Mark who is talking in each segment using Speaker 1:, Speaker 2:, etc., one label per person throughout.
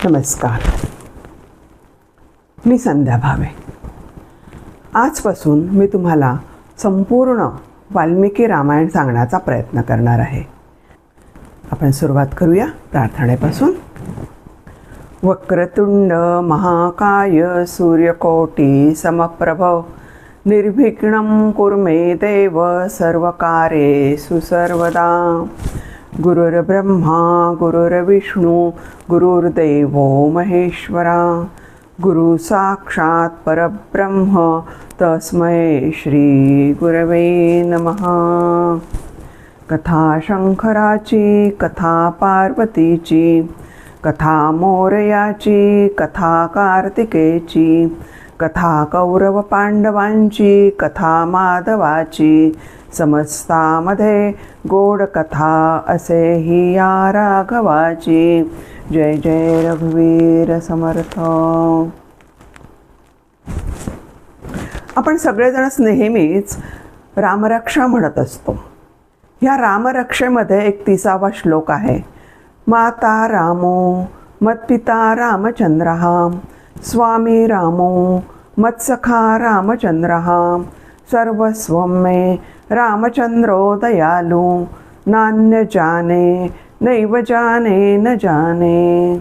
Speaker 1: नमस्कार. मी संध्या भावे. आजपासून मी तुम्हाला संपूर्ण वाल्मिकी रामायण सांगण्याचा प्रयत्न करणार आहे. आपण सुरुवात करूया प्रार्थनेपासून. वक्रतुंड महाकाय सूर्यकोटी समप्रभ निर्विघ्नं कुरु मे देव सर्वकार्येषु सर्वदा. गुरुर्ब्रह्मा गुरुर्विष्णू गुरुर्देवो महेश्वरा. गुरु साक्षात् परब्रह्म तस्मै श्री गुरवे नमः. कथा शंकराची, कथा पार्वतीची, कथा मोरयाची, कथा कार्तिकेची, कथा कौरव पांडवांची, कथा माधवाची, समस्तामध्ये गोड कथा असे ही या राघवाची. जय जय रघुवीर समर्थ. आपण सगळेजणच नेहमीच रामरक्षा म्हणत असतो. ह्या रामरक्षेमध्ये 31वा श्लोक आहे. माता रामो मत्पिता रामचंद्रः स्वामी रामो मत्सखा रामचंद्रः सर्वस्वं मे रामचंद्रो दयालु नान्य जाने नैव जाने न जाने.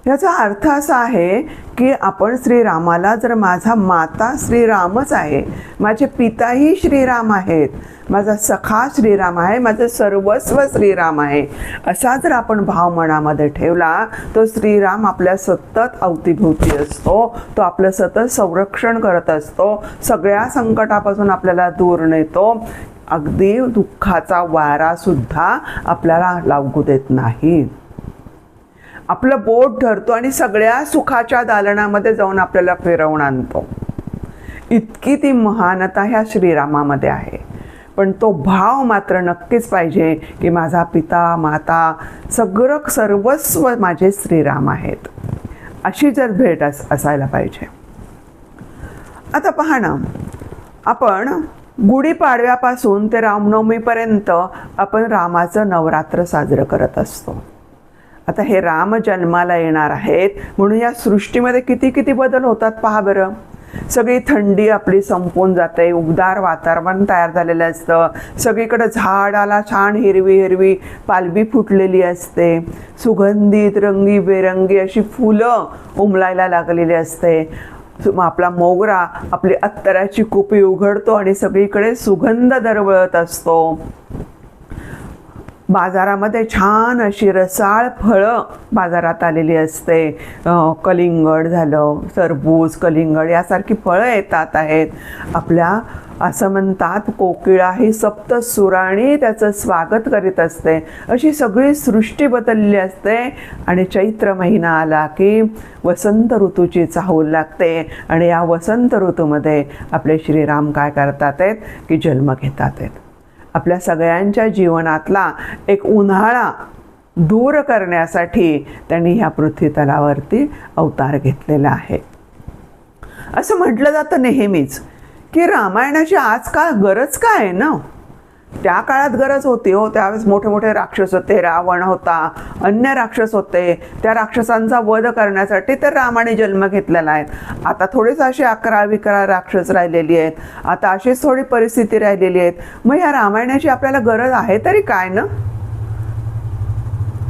Speaker 1: याचा अर्थ असा आहे की आपण श्रीरामाला, जर माझा माता श्रीरामच आहे, माझे पिताही श्रीराम आहेत, माझा सखा श्रीराम आहे, माझं सर्वस्व श्रीराम आहे, असा जर आपण भाव मनामध्ये ठेवला तो श्रीराम आपल्या सतत अवतीभोवती असतो. तो आपलं सतत संरक्षण करत असतो, सगळ्या संकटापासून आपल्याला दूर नेतो. अगदी दुःखाचा वारा सुद्धा आपल्याला लागू देत नाही. आपलं बोट धरतो आणि सगळ्या सुखाच्या दालनामध्ये जाऊन आपल्याला फिरवून आणतो. इतकी ती महानता ह्या श्रीरामामध्ये आहे. पण तो भाव मात्र नक्कीच पाहिजे की माझा पिता माता सगळं सर्वस्व माझे श्रीराम आहेत, अशी जर भेट असायला पाहिजे. आता पहा ना, आपण गुढीपाडव्यापासून ते रामनवमीपर्यंत आपण रामाचं नवरात्र साजरं करत असतो. आता हे राम जन्माला येणार आहेत म्हणून या सृष्टीमध्ये किती किती बदल होतात पहा बरं. सगळी थंडी आपली संपून जाते, उबदार वातावरण तयार झालेलं असतं, सगळीकडे झाडाला छान हिरवी हिरवी पालवी फुटलेली असते, सुगंधित रंगी बेरंगी अशी फुलं उमलायला लागलेली असते. आपला मोगरा आपली अत्तराची कुपी उघडतो आणि सगळीकडे सुगंध दरवळत असतो. बाजारामध्ये छान अशी रसाळ फळं बाजारात आलेली असते. कलिंगड झालं, टरबूज, कलिंगड यासारखी फळं येतात आहेत. आपल्या असं म्हणतात कोकिळा ही सप्तसुराणी त्याचं स्वागत करीत असते. अशी सगळी सृष्टी बदलली असते. आणि चैत्र महिना आला की वसंत ऋतूची चाहूल लागते. आणि या वसंत ऋतूमध्ये आपले श्रीराम काय करतात आहेत की जन्म घेतात आहेत. आपल्या सगळ्यांच्या जीवनातला एक उन्हाळा दूर करण्यासाठी त्यांनी ह्या पृथ्वीतलावरती अवतार घेतलेला आहे. असं म्हटलं जातं नेहमीच की रामायणाची आजकाल गरज काय आहे ना. त्या काळात गरज होती हो. त्यावेळेस मोठे मोठे राक्षस होते, रावण होता, अन्य राक्षस होते. त्या राक्षसांचा वध करण्यासाठी तर रामाने जन्म घेतलेला आहे. आता थोडेच असे 11-12 राक्षस राहिलेली आहेत. आता अशीच थोडी परिस्थिती राहिलेली आहेत. मग या रामायणाची आपल्याला गरज आहे तरी काय ना.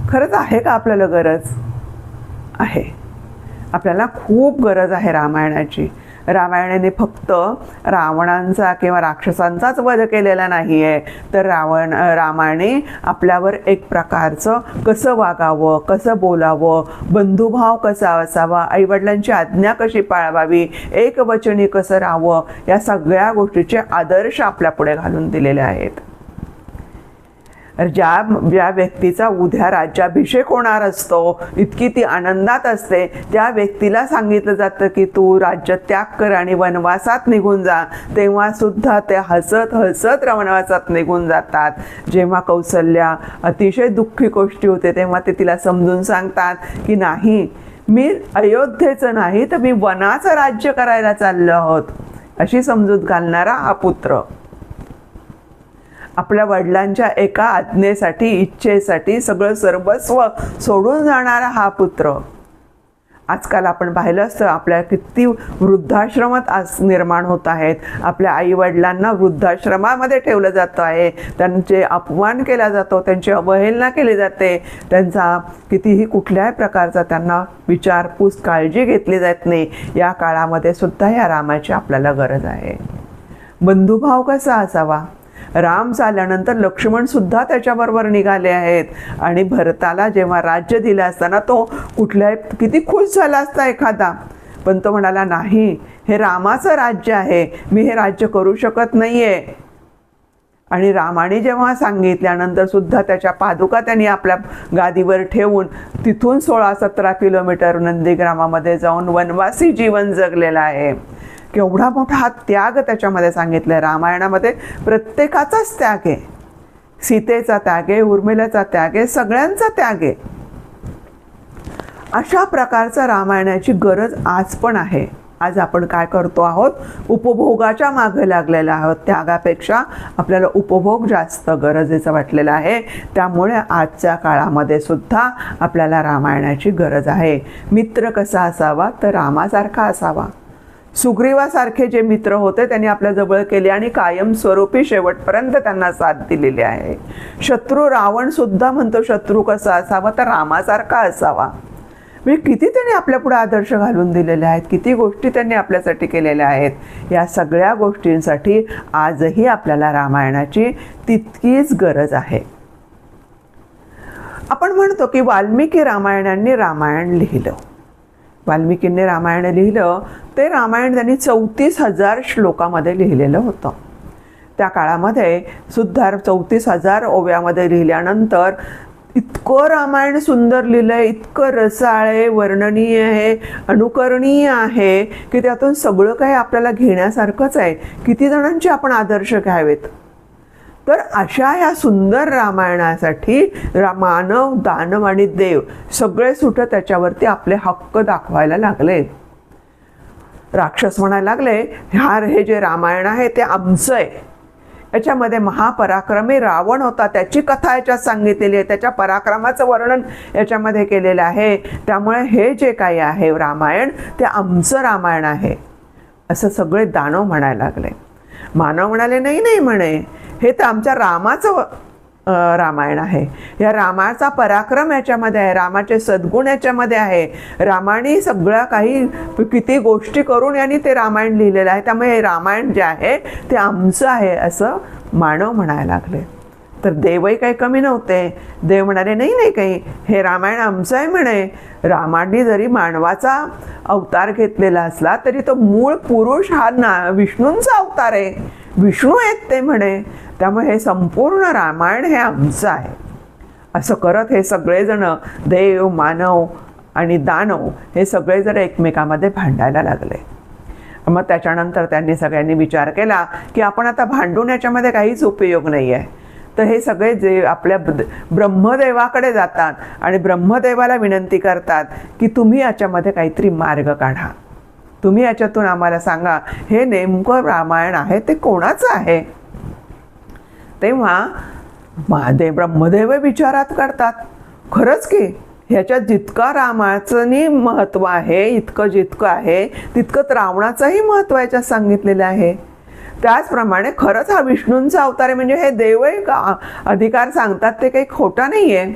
Speaker 1: खरंच आहे का आपल्याला गरज? आहे. आपल्याला खूप गरज आहे रामायणाची. रामायणाने फक्त रावणांचा किंवा राक्षसांचाच वध केलेला नाही आहे, तर रामाने आपल्यावर एक प्रकारचं कसं वागावं, कसं बोलावं, बंधुभाव कसा असावा, आईवडिलांची आज्ञा कशी पाळावी, एकवचनी कसं राहावं, या सगळ्या गोष्टीचे आदर्श आपल्यापुढे घालून दिलेले आहेत. ज्या व्यक्तीचा उद्या राज्याभिषेक होणार असतो, इतकी ती आनंदात असते, त्या व्यक्तीला सांगितलं जातं की तू राज्य त्याग कर आणि वनवासात निघून जा. तेव्हा सुद्धा ते हसत हसत वनवासात निघून जातात. जेव्हा कौसल्या अतिशय दुःखी गोष्टी होते तेव्हा ते तिला समजून सांगतात की नाही, मी अयोध्येचं नाही तर मी वनाचं राज्य करायला चाललो आहोत, अशी समजूत घालणारा हा पुत्र. आपल्या वडिलांच्या एका आज्ञेसाठी, इच्छेसाठी सगळं सर्वस्व सोडून जाणारा हा पुत्र आजकाल आपण पाहिलं असतं आपल्या किती वृद्धाश्रमात आज निर्माण होत आहेत. आपल्या आईवडिलांना वृद्धाश्रमामध्ये ठेवलं जातं आहे, त्यांचे अपमान केला जातो, त्यांची अवहेलना केली जाते, त्यांचा कितीही कुठल्याही प्रकारचा त्यांना विचारपूस काळजी घेतली जात नाही. या काळामध्ये सुद्धा या रामाची आपल्याला गरज आहे. बंधुभाव कसा असावा? राम झाल्यानंतर लक्ष्मण सुद्धा त्याच्याबरोबर निघाले आहेत आणि भरताला जेव्हा राज्य दिलं असताना तो कुठल्याही किती खुश झाला असता एखादा, पण तो म्हणाला नाही, हे रामाचं राज्य आहे, मी हे राज्य करू शकत नाहीये. आणि रामाने जेव्हा सांगितल्यानंतर सुद्धा त्याच्या पादुका त्यांनी आपल्या गादीवर ठेवून तिथून 16-17 किलोमीटर नंदीग्रामामध्ये जाऊन वनवासी जीवन जगलेलं आहे. केवढा मोठा हा त्याग त्याच्यामध्ये सांगितलं आहे. रामायणामध्ये प्रत्येकाचाच त्याग आहे. सीतेचा त्याग आहे, उर्मिलेचा त्याग आहे, सगळ्यांचा त्याग आहे. अशा प्रकारचं रामायणाची गरज आज पण आहे. आज आपण काय करतो आहोत? उपभोगाच्या मागे लागलेला आहोत. त्यागापेक्षा आपल्याला उपभोग जास्त गरजेचं वाटलेलं आहे. त्यामुळे आजच्या काळामध्ये सुद्धा आपल्याला रामायणाची गरज आहे. मित्र कसा असावा? तर रामासारखा असावा. सुग्रीवासारखे जे मित्र होते त्यांनी आपल्या जवळ केले आणि कायमस्वरूपी शेवटपर्यंत त्यांना साथ दिलेली आहे. शत्रू रावण सुद्धा म्हणतो शत्रू कसा असावा? तर रामासारखा असावा. म्हणजे किती त्यांनी आपल्या पुढे आदर्श घालून दिलेले आहेत, किती गोष्टी त्यांनी आपल्यासाठी केलेल्या आहेत. या सगळ्या गोष्टींसाठी आजही आपल्याला रामायणाची तितकीच गरज आहे. आपण म्हणतो की वाल्मिकी रामायणांनी रामायण लिहिलं. वाल्मिकींनी रामायण लिहिलं ते रामायण त्यांनी 34,000 श्लोकामध्ये लिहिलेलं होतं. त्या काळामध्ये सुद्धा 34,000 ओव्यामध्ये लिहिल्यानंतर इतकं रामायण सुंदर लिहिलं आहे, इतकं रसाळ आहे, वर्णनीय आहे, अनुकरणीय आहे की त्यातून सगळं काही आपल्याला घेण्यासारखंच आहे. किती जणांचे आपण आदर्श घ्यावेत. तर अशा ह्या सुंदर रामायणासाठी मानव, दानव आणि देव सगळे सुद्धा त्याच्यावरती आपले हक्क दाखवायला लागले. राक्षस म्हणायला लागले हे जे रामायण आहे ते आमचं आहे. याच्यामध्ये महापराक्रमी रावण होता, त्याची कथा याच्यात सांगितलेली आहे, त्याच्या पराक्रमाचं वर्णन याच्यामध्ये केलेलं आहे. त्यामुळे हे जे काही आहे रामायण ते आमचं रामायण आहे असं सगळे दानव म्हणायला लागले. मानव म्हणाले नाही म्हणे, हे तर आमच्या रामाचं रामायण आहे. या रामाचा पराक्रम याच्यामध्ये आहे, रामाचे सद्गुण याच्यामध्ये आहे. रामाने सगळ्या काही किती गोष्टी करून यांनी ते रामायण लिहिलेलं आहे. त्यामुळे हे रामायण जे आहे ते आमचं आहे असं मानव म्हणायला लागले. तर देवही काही कमी नव्हते. देव म्हणाले नाही काही, हे रामायण आमचं आहे म्हणे. रामाने जरी मानवाचा अवतार घेतलेला असला तरी तो मूळ पुरुष हा विष्णूंचा अवतार आहे, विष्णू आहेत ते म्हणे. त्यामुळे हे संपूर्ण रामायण हे आमचं आहे असं करत हे सगळेजण देव, मानव आणि दानव हे सगळेजण एकमेकांमध्ये भांडायला लागले. मग त्याच्यानंतर त्यांनी सगळ्यांनी विचार केला की आपण आता भांडून याच्यामध्ये काहीच उपयोग नाही आहे. तर हे सगळे जे आपल्या ब्रह्मदेवाकडे जातात आणि ब्रह्मदेवाला विनंती करतात की तुम्ही याच्यामध्ये काहीतरी मार्ग काढा, तुम्ही याच्यातून आम्हाला सांगा हे नेमकं रामायण आहे ते कोणाचं आहे. तेव्हा ब्रह्मदेव विचारात काढतात खरंच की ह्याच्यात जितका रामाचं महत्त्व आहे, इतकं जितकं आहे तितकंच रावणाचंही महत्त्व याच्यात सांगितलेलं आहे. त्याचप्रमाणे खरंच हा विष्णूंचा अवतार आहे म्हणजे हे देवही अधिकार सांगतात ते काही खोटं नाही आहे.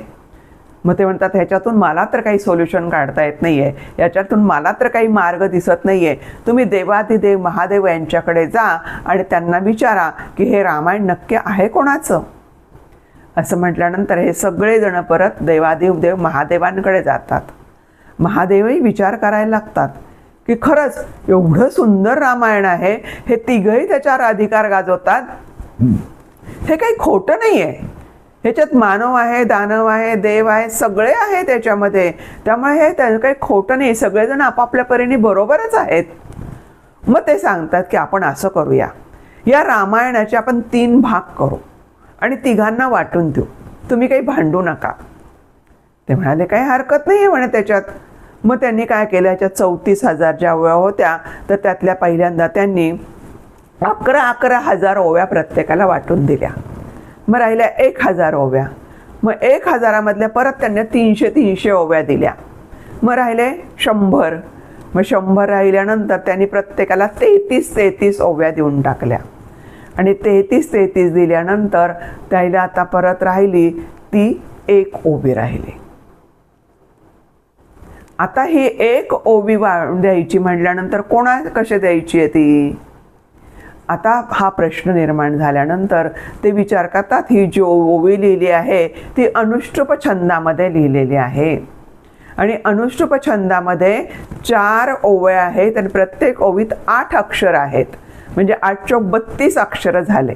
Speaker 1: मग ते म्हणतात ह्याच्यातून मला तर काही सोल्युशन काढता येत नाही आहे, याच्यातून मला तर काही मार्ग दिसत नाही आहे. तुम्ही देवाधिदेव महादेव यांच्याकडे जा आणि त्यांना विचारा की हे रामायण नक्की आहे कोणाचं. असं म्हटल्यानंतर हे सगळेजण परत देवाधिदेव महादेवांकडे जातात. महादेवही विचार करायला लागतात की खरंच एवढं सुंदर रामायण आहे, हे तिघही त्याच्यावर अधिकार गाजवतात, हे काही खोटं नाही आहे. ह्याच्यात मानव आहे, दानव आहे, देव आहे, सगळे आहे त्याच्यामध्ये. त्यामुळे हे त्याचं काही खोटं नाही, सगळेजण आपापल्या परीने बरोबरच आहेत. मग ते सांगतात की आपण असं करूया, या रामायणाचे आपण 3 भाग करू आणि तिघांना वाटून देऊ, तुम्ही काही भांडू नका. ते म्हणाले काही हरकत नाही आहे म्हणे त्याच्यात. मग त्यांनी काय केलं, याच्यात 34,000 ज्या ओव्या होत्या तर त्यातल्या पहिल्यांदा त्यांनी 11,000 ओव्या प्रत्येकाला वाटून दिल्या. मग राहिल्या 1,000 ओव्या. मग 1,000मधल्या परत त्यांनी 300 ओव्या दिल्या. मग राहिले 100. मग 100 राहिल्यानंतर त्यांनी प्रत्येकाला 33 ओव्या देऊन टाकल्या. आणि 33 दिल्यानंतर त्याला आता परत राहिली ती 1 ओवी राहिली. आता ही 1 ओवी द्यायची म्हटल्यानंतर कशी द्यायची आहे ती? आता हा प्रश्न निर्माण झाल्यानंतर ते विचार करतात, ही जी ओवी लिहिली आहे ती अनुष्टुप छंदामध्ये लिहिलेली आहे. आणि अनुष्टुप छंदामध्ये 4 ओव्या आहेत आणि प्रत्येक ओवीत 8 अक्षर आहेत. म्हणजे 8 चोक 32 अक्षरं झाले.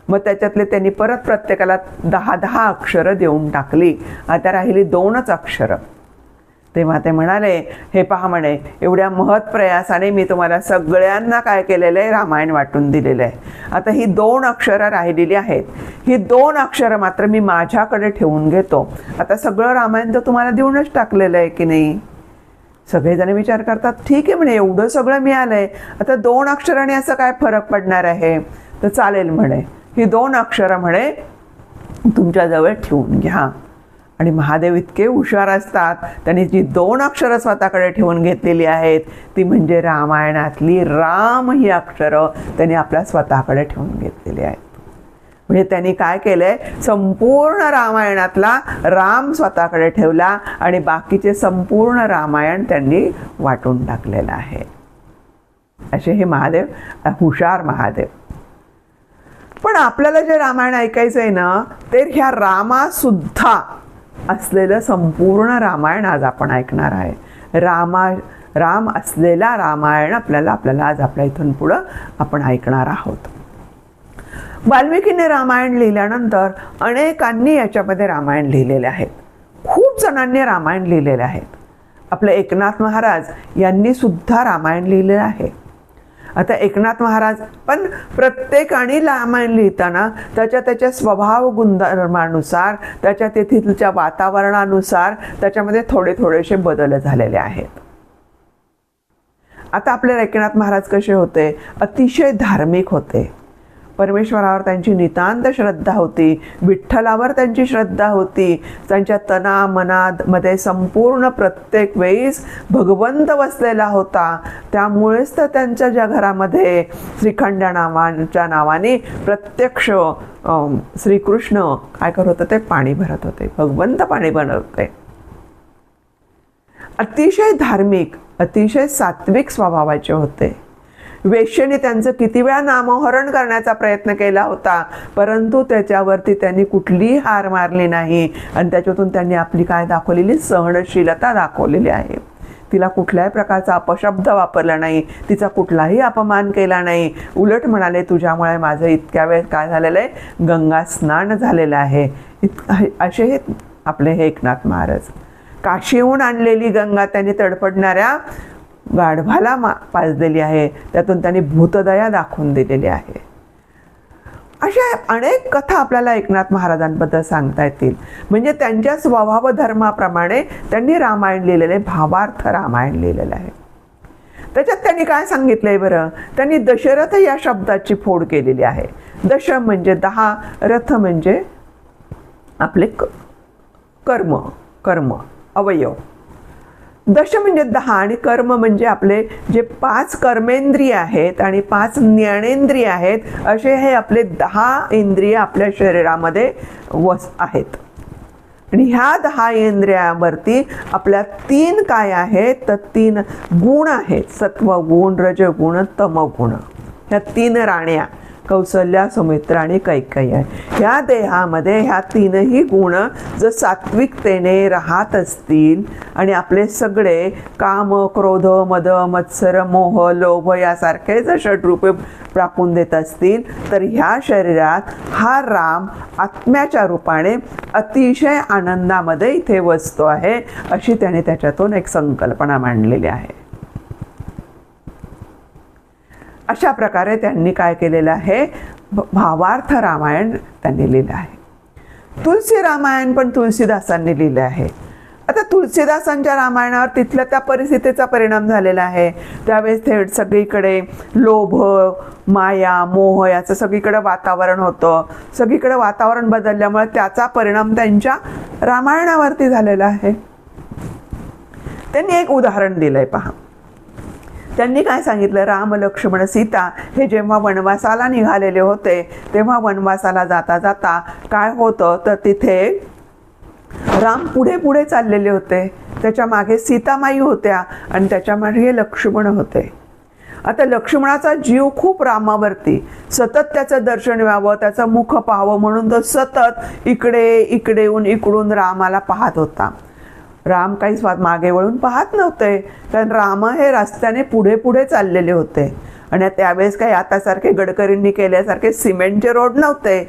Speaker 1: मग त्याच्यातले त्यांनी परत प्रत्येकाला 10 अक्षरं देऊन टाकली. आता राहिली 2च अक्षरं. तेव्हा ते म्हणाले, हे पहा म्हणे, एवढ्या महत् प्रयासाने मी तुम्हाला सगळ्यांना काय केलेलं आहे, रामायण वाटून दिलेलं आहे. आता ही 2 अक्षरं राहिलेली आहेत. ही 2 अक्षरं मात्र मी माझ्याकडे ठेवून घेतो. आता सगळं रामायण तर तुम्हाला देऊनच टाकलेलं आहे की नाही? सगळेजण विचार करतात, ठीक आहे म्हणे, एवढं सगळं मिळालंय, आता 2 अक्षराने असं काय फरक पडणार आहे? तर चालेल म्हणे, ही 2 अक्षरं म्हणे तुमच्याजवळ ठेवून घ्या. आणि महादेव इतके हुशार असतात, त्यांनी जी 2 अक्षरं स्वतःकडे ठेवून घेतलेली आहेत ती म्हणजे रामायणातली राम ही अक्षरं त्यांनी आपल्या स्वतःकडे ठेवून घेतलेली आहेत. म्हणजे त्यांनी काय केलंय, संपूर्ण रामायणातला राम स्वतःकडे ठेवला आणि बाकीचे संपूर्ण रामायण त्यांनी वाटून टाकलेलं आहे. असे हे महादेव, हुशार महादेव. पण आपल्याला जे रामायण ऐकायचं आहे ना, ते ह्या रामासुद्धा असलेलं संपूर्ण रामायण आज आपण ऐकणार आहे. राम असलेला रामायण आपल्याला आज आपल्या इथून पुढं आपण ऐकणार आहोत. वाल्मिकीने रामायण लिहिल्यानंतर अनेकांनी याच्यामध्ये रामायण लिहिलेले आहेत. खूप जणांनी रामायण लिहिलेले आहेत. आपले एकनाथ महाराज यांनी सुद्धा रामायण लिहिलेलं आहे. आता एकनाथ महाराज पण प्रत्येकाने रामायण लिहिताना त्याच्या स्वभाव गुणधर्मानुसार, त्याच्या तेथीलच्या वातावरणानुसार त्याच्यामध्ये थोडेसे बदल झालेले आहेत. आता आपले एकनाथ महाराज कसे होते, अतिशय धार्मिक होते. परमेश्वरावर त्यांची नितांत श्रद्धा होती, विठ्ठलावर त्यांची श्रद्धा होती. त्यांच्या तना मनामध्ये संपूर्ण प्रत्येक वेळीस भगवंत वसलेला होता. त्यामुळेच तर त्यांच्या ज्या घरामध्ये श्रीखंड नावाच्या नावाने प्रत्यक्ष श्रीकृष्ण काय करत होते, पाणी भरत होते, भगवंत पाणी भरत होते. अतिशय धार्मिक, अतिशय सात्विक स्वभावाचे होते. वेश्येने त्यांचं किती वेळा नामोहरण करण्याचा प्रयत्न केला होता, परंतु त्याच्यावरती त्यांनी कुठलीही हार मारली नाही. आणि त्याच्यातून त्यांनी आपली काय दाखवलेली, सहनशीलता दाखवलेली आहे. तिला कुठल्याही प्रकारचा अपशब्द वापरला नाही, तिचा कुठलाही अपमान केला नाही. उलट म्हणाले, तुझ्यामुळे माझं इतक्या वेळ काय झालेलं आहे, गंगा स्नान झालेलं आहे. असे हे आपले हे एकनाथ महाराज. काशीहून आणलेली गंगा त्यांनी तडफडणाऱ्या गाढवाला पाजलेली आहे. त्यातून त्यांनी भूतदया दाखवून दिलेली आहे. अशा अनेक कथा आपल्याला एकनाथ महाराजांबद्दल सांगता येतील. म्हणजे त्यांच्या स्वभाव धर्माप्रमाणे त्यांनी रामायण लिहिलेले, भावार्थ रामायण लिहिलेलं आहे. त्याच्यात त्यांनी काय सांगितलंय बरं, त्यांनी दशरथ या शब्दाची फोड केलेली आहे. दश म्हणजे 10, रथ म्हणजे आपले कर्म अवयव. दश म्हणजे 10 आणि कर्म म्हणजे आपले जे 5 कर्मेंद्रिय आहेत आणि 5 ज्ञानेंद्रिय आहेत, असे हे आपले 10 इंद्रिय आपल्या शरीरामध्ये आहेत. आणि ह्या 10 इंद्रियावरती आपल्या 3 काय आहेत, तर 3 गुण आहेत. सत्वगुण, रजगुण, तमगुण. ह्या 3 राण्या कौसल्या, सुमित्रा आणि कैकेयी आहे. ह्या देहामध्ये ह्या 3ही गुण जर सात्विकतेने राहत असतील आणि आपले सगळे काम, क्रोध, मद, मत्सर, मोह, लोभ यासारखे जर षड्रूपे प्रापून देत असतील, तर ह्या शरीरात हा राम आत्म्याच्या रूपाने अतिशय आनंदामध्ये इथे वसतो आहे, अशी त्याने त्याच्यातून एक संकल्पना मांडलेली आहे. अशा प्रकारे त्यांनी काय केलेलं आहे, भावार्थ रामायण त्यांनी लिहिलं आहे. तुलसी रामायण पण तुलसीदासांनी लिहिलं आहे. आता तुलसीदासांच्या रामायणावर तिथल्या त्या परिस्थितीचा परिणाम झालेला आहे. त्यावेळेस थेट सगळीकडे लोभ, माया, मोह याचं सगळीकडे वातावरण होतं. सगळीकडे वातावरण बदलल्यामुळे त्याचा परिणाम त्यांच्या रामायणावरती झालेला आहे. त्यांनी एक उदाहरण दिलंय पहा. त्यांनी काय सांगितलं, राम लक्ष्मण सीता हे जेव्हा वनवासाला निघालेले होते तेव्हा वनवासाला जाता जाता काय होतं तर तिथे राम पुढे पुढे चाललेले होते, त्याच्या मागे सीतामाई होत्या आणि त्याच्या मागे लक्ष्मण होते. आता लक्ष्मणाचा जीव खूप रामावरती, सतत त्याचं दर्शन व्हावं, त्याचं मुख पाहावं म्हणून तो सतत इकडे इकडे येऊन इकडून रामाला पाहत होता. राम काही मागे वळून पाहत नव्हते, कारण राम हे रस्त्याने पुढे पुढे चाललेले होते. आणि त्यावेळेस काही आतासारखे गडकरींनी केल्यासारखे सिमेंटचे रोड नव्हते,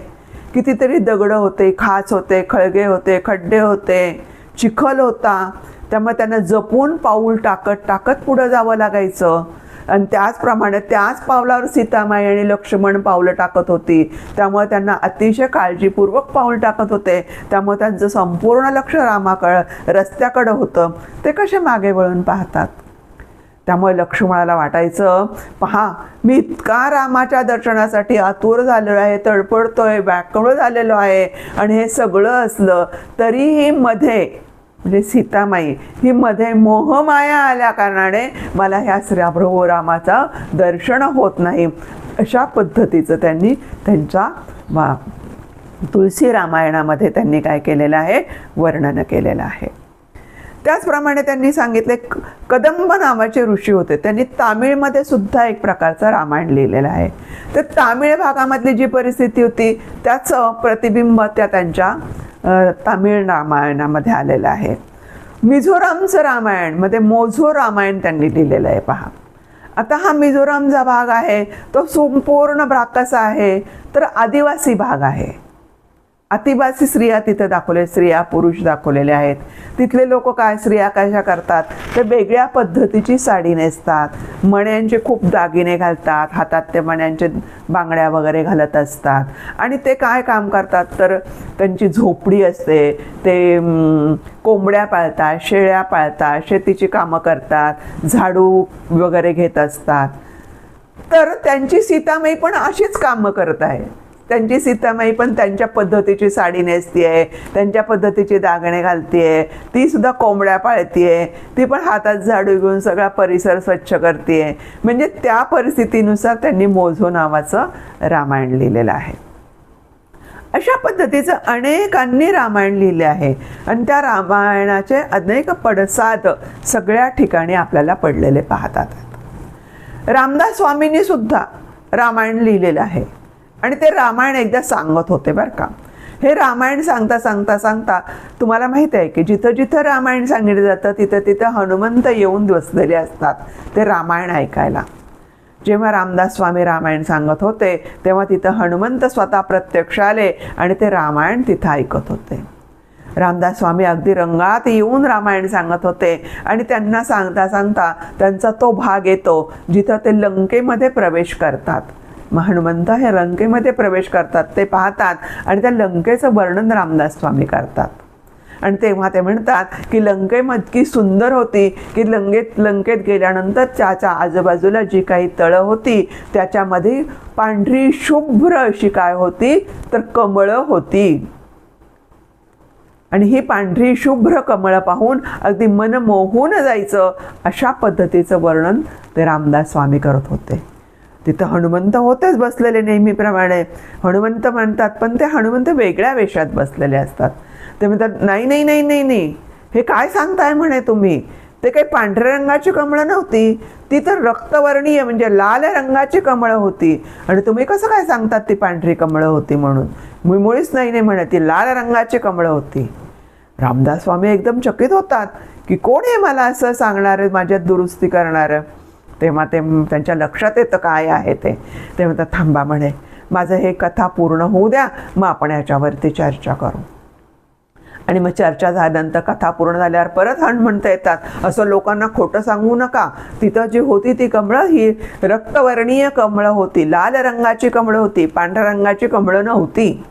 Speaker 1: कितीतरी दगडं होते, खाच होते, खळगे होते, खड्डे होते, चिखल होता. त्यामुळे त्यांना जपून पाऊल टाकत टाकत पुढं जावं लागायचं. आणि त्याचप्रमाणे त्याच पावलावर सीतामाई आणि लक्ष्मण पावलं टाकत होती, त्यामुळे त्यांना अतिशय काळजीपूर्वक पाऊल टाकत होते. त्यामुळे त्यांचं संपूर्ण लक्ष रामाकडं रस्त्याकडं होतं. ते कसे मागे वळून पाहतात. त्यामुळे लक्ष्मणाला वाटायचं, पहा मी इतका रामाच्या दर्शनासाठी आतुर झालेलो आहे, तडफडतोय, व्याकुळ झालेलो आहे, आणि हे सगळं असलं तरीही मध्ये म्हणजे सीतामाई ही मध्ये मोहमाया आल्या कारणाने मला ह्या प्रभू रामाचा दर्शन होत नाही. अशा पद्धतीचं त्यांनी त्यांच्या तुलसी रामायणामध्ये त्यांनी काय केलेलं आहे, वर्णन केलेलं आहे. त्याचप्रमाणे त्यांनी सांगितले, कदंब नावाचे ऋषी होते, त्यांनी तामिळमध्ये सुद्धा एक प्रकारचं रामायण लिहिलेलं आहे. तर तामिळ भागामधली जी परिस्थिती होती त्याचं प्रतिबिंब त्या त्यांच्या तामिळ रामायणामध्ये आलेलं आहे. मिझोरामचं रामायण मध्ये मोझो रामायण त्यांनी लिहिलेलं आहे पहा. आता हा मिझोरामचा भाग आहे तो संपूर्ण भाग कसा आहे तर आदिवासी भाग आहे. आदिवासी स्त्रिया तिथे दाखवले, स्त्रिया पुरुष दाखवलेले आहेत. तिथले लोक काय, स्त्रिया कशा करतात ते वेगळ्या पद्धतीची साडी नेसतात, मण्यांचे खूप दागिने घालतात, हातात ते मण्यांचे बांगड्या वगैरे घालत असतात. आणि ते काय काम करतात तर त्यांची झोपडी असते, ते कोंबड्या पाळतात, शेळ्या पाळतात, शेतीची कामं करतात, झाडू वगैरे घेत असतात. तर त्यांची सीतामाई पण अशीच कामं करत आहे. त्यांची सीतामाई पण त्यांच्या पद्धतीची साडी नेसतीये, त्यांच्या पद्धतीचे दागिने घालतीये, ती सुद्धा कोंबड्या पाळतीये, ती पण हातात झाडू घेऊन सगळा परिसर स्वच्छ करतीये. म्हणजे त्या परिस्थितीनुसार त्यांनी मोझो नावाचं रामायण लिहिलेलं आहे. अशा पद्धतीचं अनेकांनी रामायण लिहिले आहे आणि त्या रामायणाचे अनेक पडसाद सगळ्या ठिकाणी आपल्याला पडलेले पाहतात. रामदास स्वामींनी सुद्धा रामायण लिहिलेलं आहे आणि ते रामायण एकदा सांगत होते बरं का. हे रामायण सांगता सांगता सांगता तुम्हाला माहीत आहे की जिथं जिथं रामायण सांगितलं जातं तिथं तिथं हनुमंत येऊन बसलेले असतात ते रामायण ऐकायला. जेव्हा रामदास स्वामी रामायण सांगत होते तेव्हा तिथं हनुमंत स्वतः प्रत्यक्ष आले आणि ते रामायण तिथं ऐकत होते. रामदास स्वामी अगदी रंगात येऊन रामायण सांगत होते आणि त्यांना सांगता सांगता त्यांचा तो भाग येतो जिथं ते लंकेमध्ये प्रवेश करतात. मग हनुमंत हे लंकेमध्ये प्रवेश करतात, ते पाहतात आणि त्या लंकेचं वर्णन रामदास स्वामी करतात. आणि तेव्हा ते म्हणतात की लंकेमध्ये सुंदर होती की लंकेत गेल्यानंतर त्याच्या आजूबाजूला जी काही तळं होती त्याच्यामध्ये पांढरी शुभ्र अशी काय होती तर कमळं होती. आणि ही पांढरी शुभ्र कमळं पाहून अगदी मन मोहून जायचं अशा पद्धतीचं वर्णन ते रामदास स्वामी करत होते. तिथं हनुमंत होतेच बसलेले नेहमीप्रमाणे. हनुमंत म्हणतात पण ते हनुमंत वेगळ्या वेशात बसलेले असतात. ते म्हणतात नाही नाही नाही नाही नाही हे काय सांगताय म्हणे तुम्ही, ते काही पांढऱ्या रंगाची कमळं नव्हती, ती तर रक्तवर्णीय म्हणजे लाल रंगाची कमळं होती आणि तुम्ही कसं काय सांगतात ती पांढरी कमळं होती म्हणून. मी मुळीच नाही म्हणे, ती लाल रंगाची कमळं होती. रामदास स्वामी एकदम चकित होतात की कोण आहे मला असं सांगणारं, माझ्यात दुरुस्ती करणारं. तेव्हा ते त्यांच्या लक्षात येतं काय आहे ते. ते म्हणतात थांबा म्हणे, माझं हे कथा पूर्ण होऊ द्या, मग आपण याच्यावरती चर्चा करू. आणि मग चर्चा झाल्यानंतर कथा पूर्ण झाल्यावर परत हनुमंत येतात. असं लोकांना खोटं सांगू नका, तिथं जी होती ती कमळं ही रक्तवर्णीय कमळं होती, लाल रंगाची कमळं होती, पांढऱ्या रंगाची कमळं नव्हती.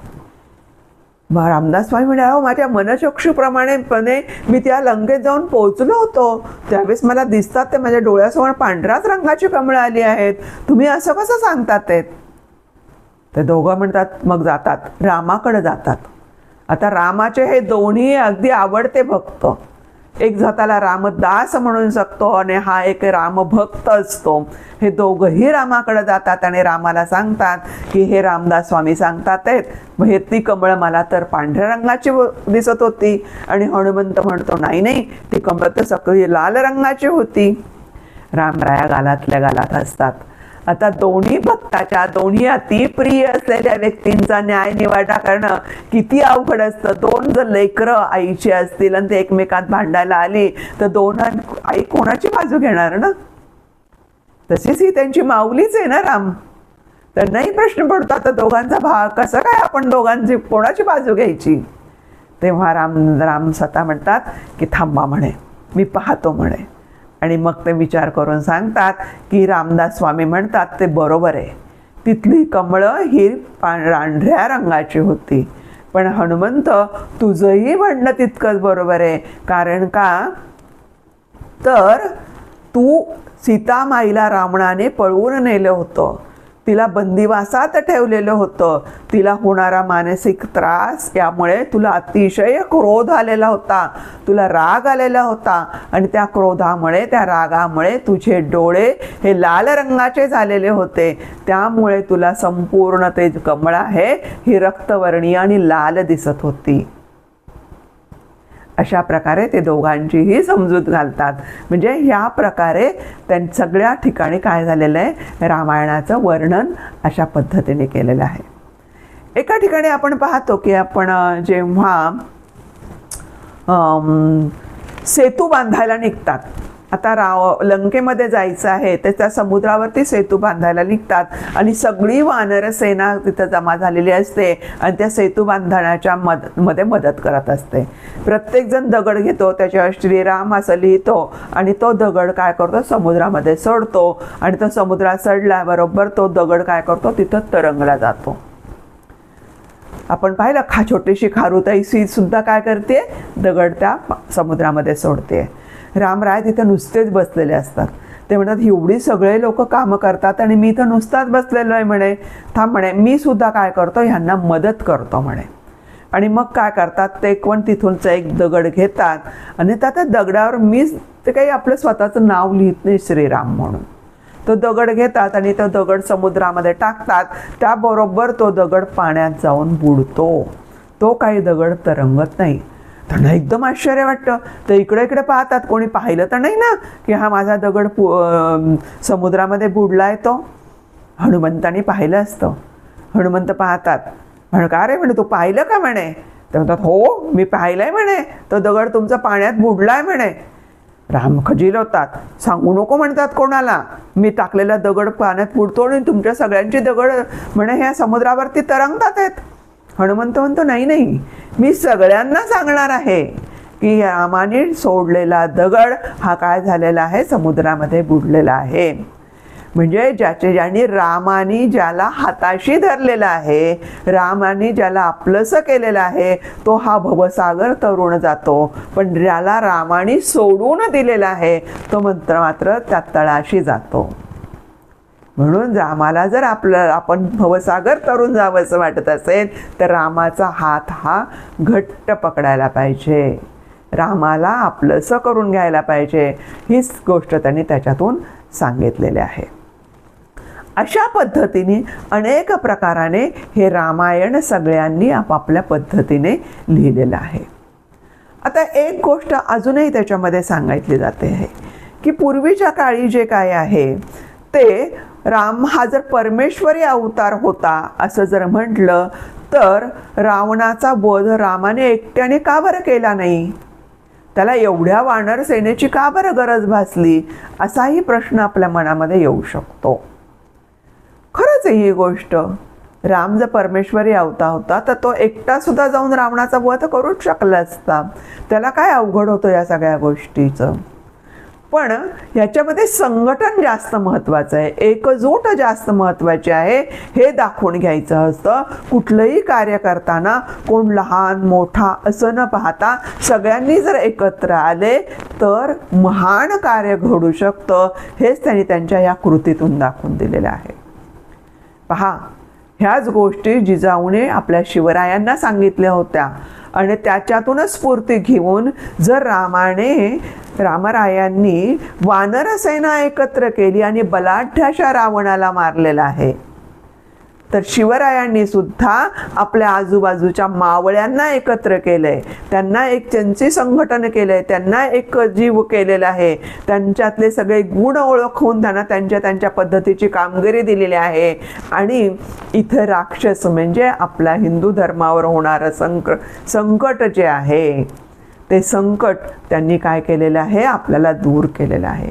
Speaker 1: मग रामदास स्वामी म्हणे, अहो माझ्या मनचक्षुप्रमाणेपणे मी त्या लंकेत जाऊन पोहोचलो होतो, त्यावेळेस मला दिसतात ते माझ्या डोळ्यासमोर पांढऱ्याच रंगाची कमळं आली आहेत, तुम्ही असं कसं सांगतात ते दोघं म्हणतात मग रामाकडे जातात. आता रामाचे हे दोन्ही अगदी आवडते भक्त, एक स्वतःला रामदास म्हणून शकतो आणि हा एक रामभक्त असतो. हे दोघंही रामाकडे जातात आणि रामाला सांगतात की हे रामदास स्वामी सांगतात आहेत हे ती कमळं मला तर पांढऱ्या रंगाची दिसत होती. आणि हनुमंत म्हणतो नाही नाही, ती कमळं तर सगळी लाल रंगाची होती. रामराया गालातल्या गालात असतात. आता दोन्ही भक्ताच्या, दोन्ही अतिप्रिय असलेल्या व्यक्तींचा न्याय निवाडा करणं किती अवघड असतं. दोन जर लेकरं आईची असतील आणि ते एकमेकात भांडायला आली तर दोन आई कोणाची बाजू घेणार ना. तशीच ही त्यांची माऊलीच आहे ना राम. तर नाही प्रश्न पडतो आता दोघांचा भाग कसं काय आपण दोघांची कोणाची बाजू घ्यायची. तेव्हा राम स्वतः म्हणतात की थांबा म्हणे, मी पाहतो म्हणे. आणि मग ते विचार करून सांगतात की रामदास स्वामी म्हणतात ते बरोबर आहे, तिथली कमळं ही पांढऱ्या रंगाची होती. पण हनुमंत तुझंही म्हणणं तितकंच बरोबर आहे. कारण का तर तू सीतामाईला रावणाने पळवून नेलं होतं, तिला बंदिवासात ठेवलेलं होतं. तिला होणारा मानसिक त्रास यामुळे तुला अतिशय क्रोध आलेला होता, तुला राग आलेला होता. आणि त्या क्रोधामुळे, त्या रागामुळे तुझे डोळे हे लाल रंगाचे झालेले होते. त्यामुळे तुला संपूर्ण ते कमळ आहे ही रक्तवर्णीय आणि लाल दिसत होती. अशा प्रकारे ते दोघांचीही समजूत घालतात. म्हणजे ह्या प्रकारे सगळ्या ठिकाणी काय झालेलं आहे, रामायणाचं वर्णन अशा पद्धतीने केलेलं आहे. एका ठिकाणी आपण पाहतो की आपण जेव्हा सेतू बांधायला निघतात, आता लंकेमध्ये जायचं आहे तर त्या समुद्रावरती सेतू बांधायला निघतात आणि सगळी वानर सेना तिथं जमा झालेली असते आणि त्या सेतू बांधण्याच्या मध्ये मदत करत असते. प्रत्येकजण दगड घेतो, त्याच्यावर श्रीराम असं लिहितो आणि तो दगड काय करतो समुद्रामध्ये सोडतो आणि तो समुद्रात सडल्याबरोबर तो दगड काय करतो तिथं तरंगला जातो. आपण पाहिलं छोटीशी खारुताई सुद्धा काय करते, दगड त्या समुद्रामध्ये सोडते. रामराय तिथे नुसतेच बसलेले असतात. ते म्हणतात एवढी सगळे लोक कामं करतात आणि मी तर नुसताच बसलेलो आहे म्हणे. थांब म्हणे, मी सुद्धा काय करतो ह्यांना मदत करतो म्हणे. आणि मग काय करतात ते पण तिथूनच एक दगड घेतात आणि त्या दगडावर ते काही आपलं स्वतःचं नाव लिहित नाही श्रीराम म्हणून. तो दगड घेतात आणि तो दगड समुद्रामध्ये टाकतात. त्याबरोबर तो दगड पाण्यात जाऊन बुडतो. तो काही दगड तरंगत नाही. त्यांना एकदम आश्चर्य वाटतं. तर इकडे इकडे पाहतात, कोणी पाहिलं तर नाही ना की हा माझा दगड समुद्रामध्ये बुडलाय. तो हनुमंताने पाहिलं असतं. हनुमंत पाहतात, का रे म्हणे तू पाहिलं का म्हणे. तर म्हणतात हो मी पाहिलंय म्हणे, तो दगड तुमचा पाण्यात बुडलाय म्हणे. राम खजील होतात, सांगू नको म्हणतात कोणाला, मी टाकलेला दगड पाण्यात बुडतो आणि तुमच्या सगळ्यांची दगड म्हणे ह्या समुद्रावरती तरंगतात आहेत. हनुमंत म्हणतो नाही नाही, मी सगळ्यांना सांगणार आहे की रामाने सोडलेला दगड हा काय झालेला आहे, समुद्रामध्ये बुडलेला आहे. म्हणजे ज्याने रामाने ज्याला हाताशी धरलेला आहे, रामाने ज्याला आपलंसं केलेलं आहे, तो हा भवसागर तरुण जातो. पण ज्याला रामाने सोडून दिलेला आहे तो मात्र त्या तळाशी जातो. म्हणून रामाला जर आपण भवसागर तरुण जावं असं वाटत असेल तर रामाचा हात हा घट्ट पकडायला पाहिजे, रामाला आपलंसं करून घ्यायला पाहिजे. हीच गोष्ट त्यांनी त्याच्यातून सांगितलेली आहे. अशा पद्धतीने अनेक प्रकाराने हे रामायण सगळ्यांनी आपापल्या पद्धतीने लिहिलेलं आहे. आता एक गोष्ट अजूनही त्याच्यामध्ये सांगितली जाते आहे की पूर्वीच्या काळी जे काय आहे ते राम हा जर परमेश्वरी अवतार होता असं जर म्हटलं तर रावणाचा वध रामाने एकट्याने का बरं केला नाही, त्याला एवढ्या वानर सेनेची का बरं गरज भासली, असाही प्रश्न आपल्या मनामध्ये येऊ शकतो. खरंच आहे ही गोष्ट. राम जर परमेश्वरी अवतार होता तर तो एकटा सुद्धा जाऊन रावणाचा वध करूच शकला असता. त्याला काय अवघड होतं या सगळ्या गोष्टीचं. पण याच्यामध्ये संघटन जास्त महत्त्वाचं आहे, एकजूट जास्त महत्त्वाची आहे हे दाखवून घ्यायचं असतं. कुठलंही कार्य करताना कोण लहान मोठा असं न पाहता सगळ्यांनी जर एकत्र आले तर महान कार्य घडू शकतं. हेच त्यांनी त्यांच्या या कृतीतून दाखवून दिलेलं आहे. पहा, ह्याच गोष्टी जिजाऊने आपल्या शिवरायांना सांगितल्या होत्या आणि त्याच्यातूनच स्फूर्ती घेऊन जर रामरायांनी वानरसेना एकत्र केली आणि बलाढ्य अशा रावणाला मारलेला आहे, तर शिवरायांनी सुद्धा आपल्या आजूबाजूच्या मावळ्यांना एकत्र केलंय, त्यांना एक त्यांचे संघटन केलंय, त्यांना एक जीव केलेला आहे, त्यांच्यातले सगळे गुण ओळखून त्यांना त्यांच्या पद्धतीची कामगिरी दिलेली आहे. आणि इथं राक्षस म्हणजे आपल्या हिंदू धर्मावर होणारं संकट जे आहे ते संकट त्यांनी काय केलेलं आहे, आपल्याला दूर केलेलं आहे.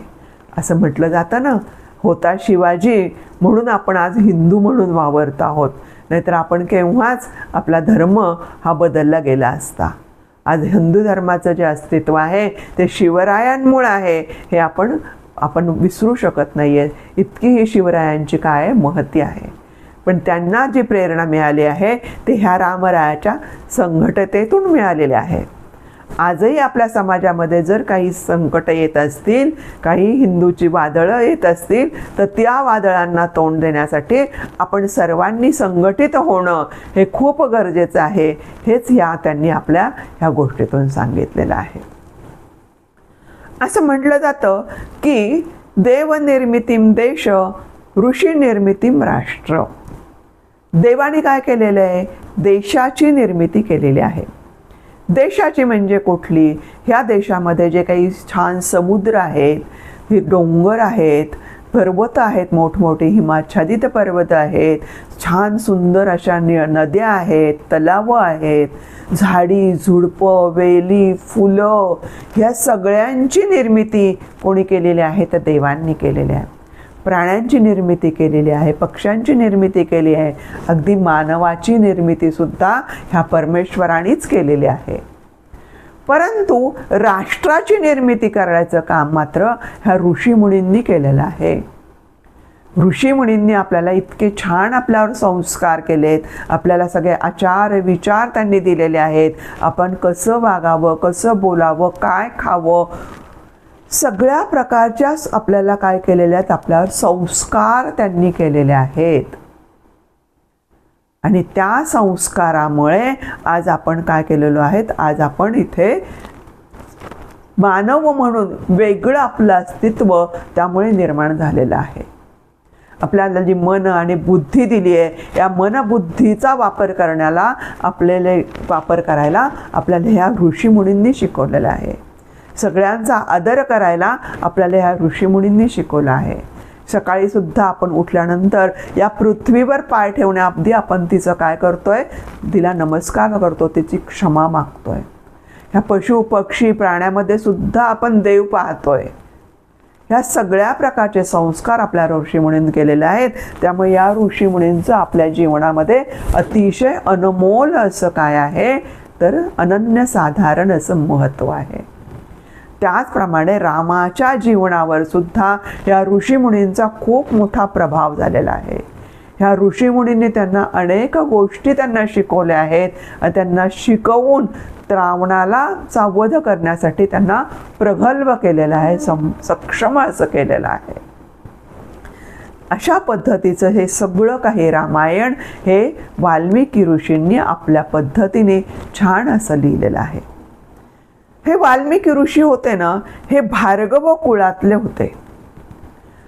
Speaker 1: असं म्हटलं जातं ना, होता शिवाजी म्हणून आपण आज हिंदू म्हणून वावरत आहोत, नाहीतर आपण केव्हाच आपला धर्म हा बदलला गेला असता. आज हिंदू धर्माचं जे अस्तित्व आहे ते शिवरायांमुळे आहे, हे आपण विसरू शकत नाही आहे. इतकी ही शिवरायांची काय महती आहे. पण त्यांना जी प्रेरणा मिळाली आहे ते ह्या रामरायाच्या संघटनेतून मिळालेले आहे. आजही आपल्या समाजामध्ये जर काही संकट येत असतील, काही हिंदूची वादळं येत असतील, तर त्या वादळांना तोंड देण्यासाठी आपण सर्वांनी संघटित होणं हे खूप गरजेचं आहे. हेच त्यांनी आपल्या ह्या गोष्टीतून सांगितलेलं आहे. असं म्हटलं जातं की देवनिर्मितीम देश, ऋषी निर्मितीम राष्ट्र. देवाने काय केलेलं आहे, देशाची निर्मिती केलेली आहे. देशाची म्हणजे कुठली, ह्या देशामध्ये जे काही छान समुद्र आहेत, हे डोंगर आहेत, पर्वत आहेत, मोठमोठे हिमाच्छादित पर्वत आहेत, छान सुंदर अशा नद्या आहेत, तलावं आहेत, झाडी झुडपं, वेली, फुलं, ह्या सगळ्यांची निर्मिती कोणी केलेली आहे, तर देवांनी केलेली आहे. प्राण्यांची निर्मिती केलेली आहे, पक्ष्यांची निर्मिती केली आहे, अगदी मानवाची निर्मितीसुद्धा ह्या परमेश्वरानेच केलेली आहे. परंतु राष्ट्राची निर्मिती करायचं काम मात्र ह्या ऋषीमुनींनी केलेलं आहे. ऋषीमुनींनी आपल्याला इतके छान आपल्यावर संस्कार केलेत, आपल्याला सगळे आचार विचार त्यांनी दिलेले आहेत. आपण कसं वागावं, कसं बोलावं, काय खावं, सगळ्या प्रकारच्या आपल्याला काय केलेल्या आहेत, आपल्यावर संस्कार त्यांनी केलेले आहेत. आणि त्या संस्कारामुळे आज आपण काय केलेलो आहेत, आज आपण इथे मानव म्हणून वेगळं आपलं अस्तित्व त्यामुळे निर्माण झालेलं आहे. आपल्याला जी मन आणि बुद्धी दिली आहे, या मनबुद्धीचा वापर करायला आपल्याला ह्या ऋषीमुनींनी शिकवलेलं आहे. सगळ्यांचा आदर करायला आपल्याला ह्या ऋषीमुनींनी शिकवलं आहे. सकाळी सुद्धा आपण उठल्यानंतर या पृथ्वीवर पाय ठेवण्याअगदी आपण तिचं काय करतोय, तिला नमस्कार करतो, तिची क्षमा मागतोय. ह्या पशु पक्षी प्राण्यामध्ये सुद्धा आपण देव पाहतोय. ह्या सगळ्या प्रकारचे संस्कार आपल्या ऋषीमुनींनी केलेले आहेत. त्यामुळे या ऋषीमुनींचं आपल्या जीवनामध्ये अतिशय अनमोल असं काय आहे, तर अनन्यसाधारण असं महत्त्व आहे. त्याचप्रमाणे रामाच्या जीवनावर सुद्धा या ऋषीमुनींचा खूप मोठा प्रभाव झालेला आहे. ह्या ऋषीमुनींनी त्यांना अनेक गोष्टी त्यांना शिकवल्या आहेत आणि त्यांना शिकवून रावणाला वध करण्यासाठी त्यांना प्रगल्भ केलेलं आहे, सक्षम असं केलेलं आहे. अशा पद्धतीचं हे सगळं काही रामायण हे वाल्मिकी ऋषींनी आपल्या पद्धतीने छान असं लिहिलेलं आहे. हे वाल्मिकी ऋषी होते ना, हे भार्गव कुळातले होते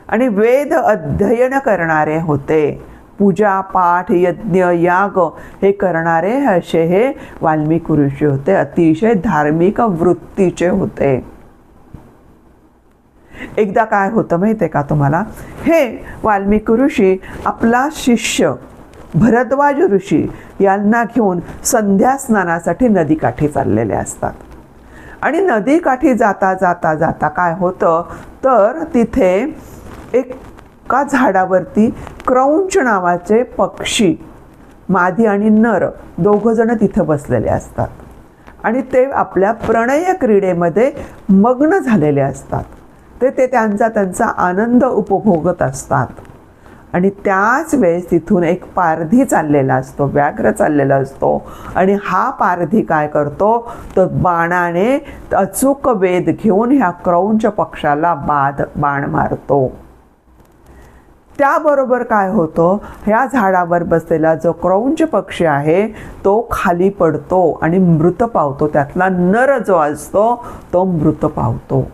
Speaker 1: आणि वेद अध्ययन करणारे होते. पूजा पाठ यज्ञ याग हे करणारे असे हे वाल्मिकी ऋषी होते. अतिशय धार्मिक वृत्तीचे होते. एकदा काय होतं माहिती आहे का तुम्हाला, हे वाल्मिकी ऋषी आपला शिष्य भरद्वाज ऋषी यांना घेऊन संध्या स्नानासाठी नदीकाठी चाललेले असतात. आणि नदीकाठी जाता जाता जाता काय होतं, तर तिथे एका झाडावरती क्रौंच नावाचे पक्षी, मादी आणि नर दोघंजण तिथं बसलेले असतात आणि ते आपल्या प्रणय क्रीडेमध्ये मग्न झालेले असतात. ते त्यांचा आनंद उपभोगत असतात. आणि त्याच वेळेस तिथून एक पारधी चाललेला असतो, व्याघ्र चाललेला असतो. आणि हा पारधी काय करतो, तर बाणाने अचूक वेध घेऊन ह्या क्रौंच पक्षाला बाण मारतो. त्याबरोबर काय होतं, ह्या झाडावर बसलेला जो क्रौंच पक्षी आहे तो खाली पडतो आणि मृत पावतो. त्यातला नर जो असतो तो मृत पावतो.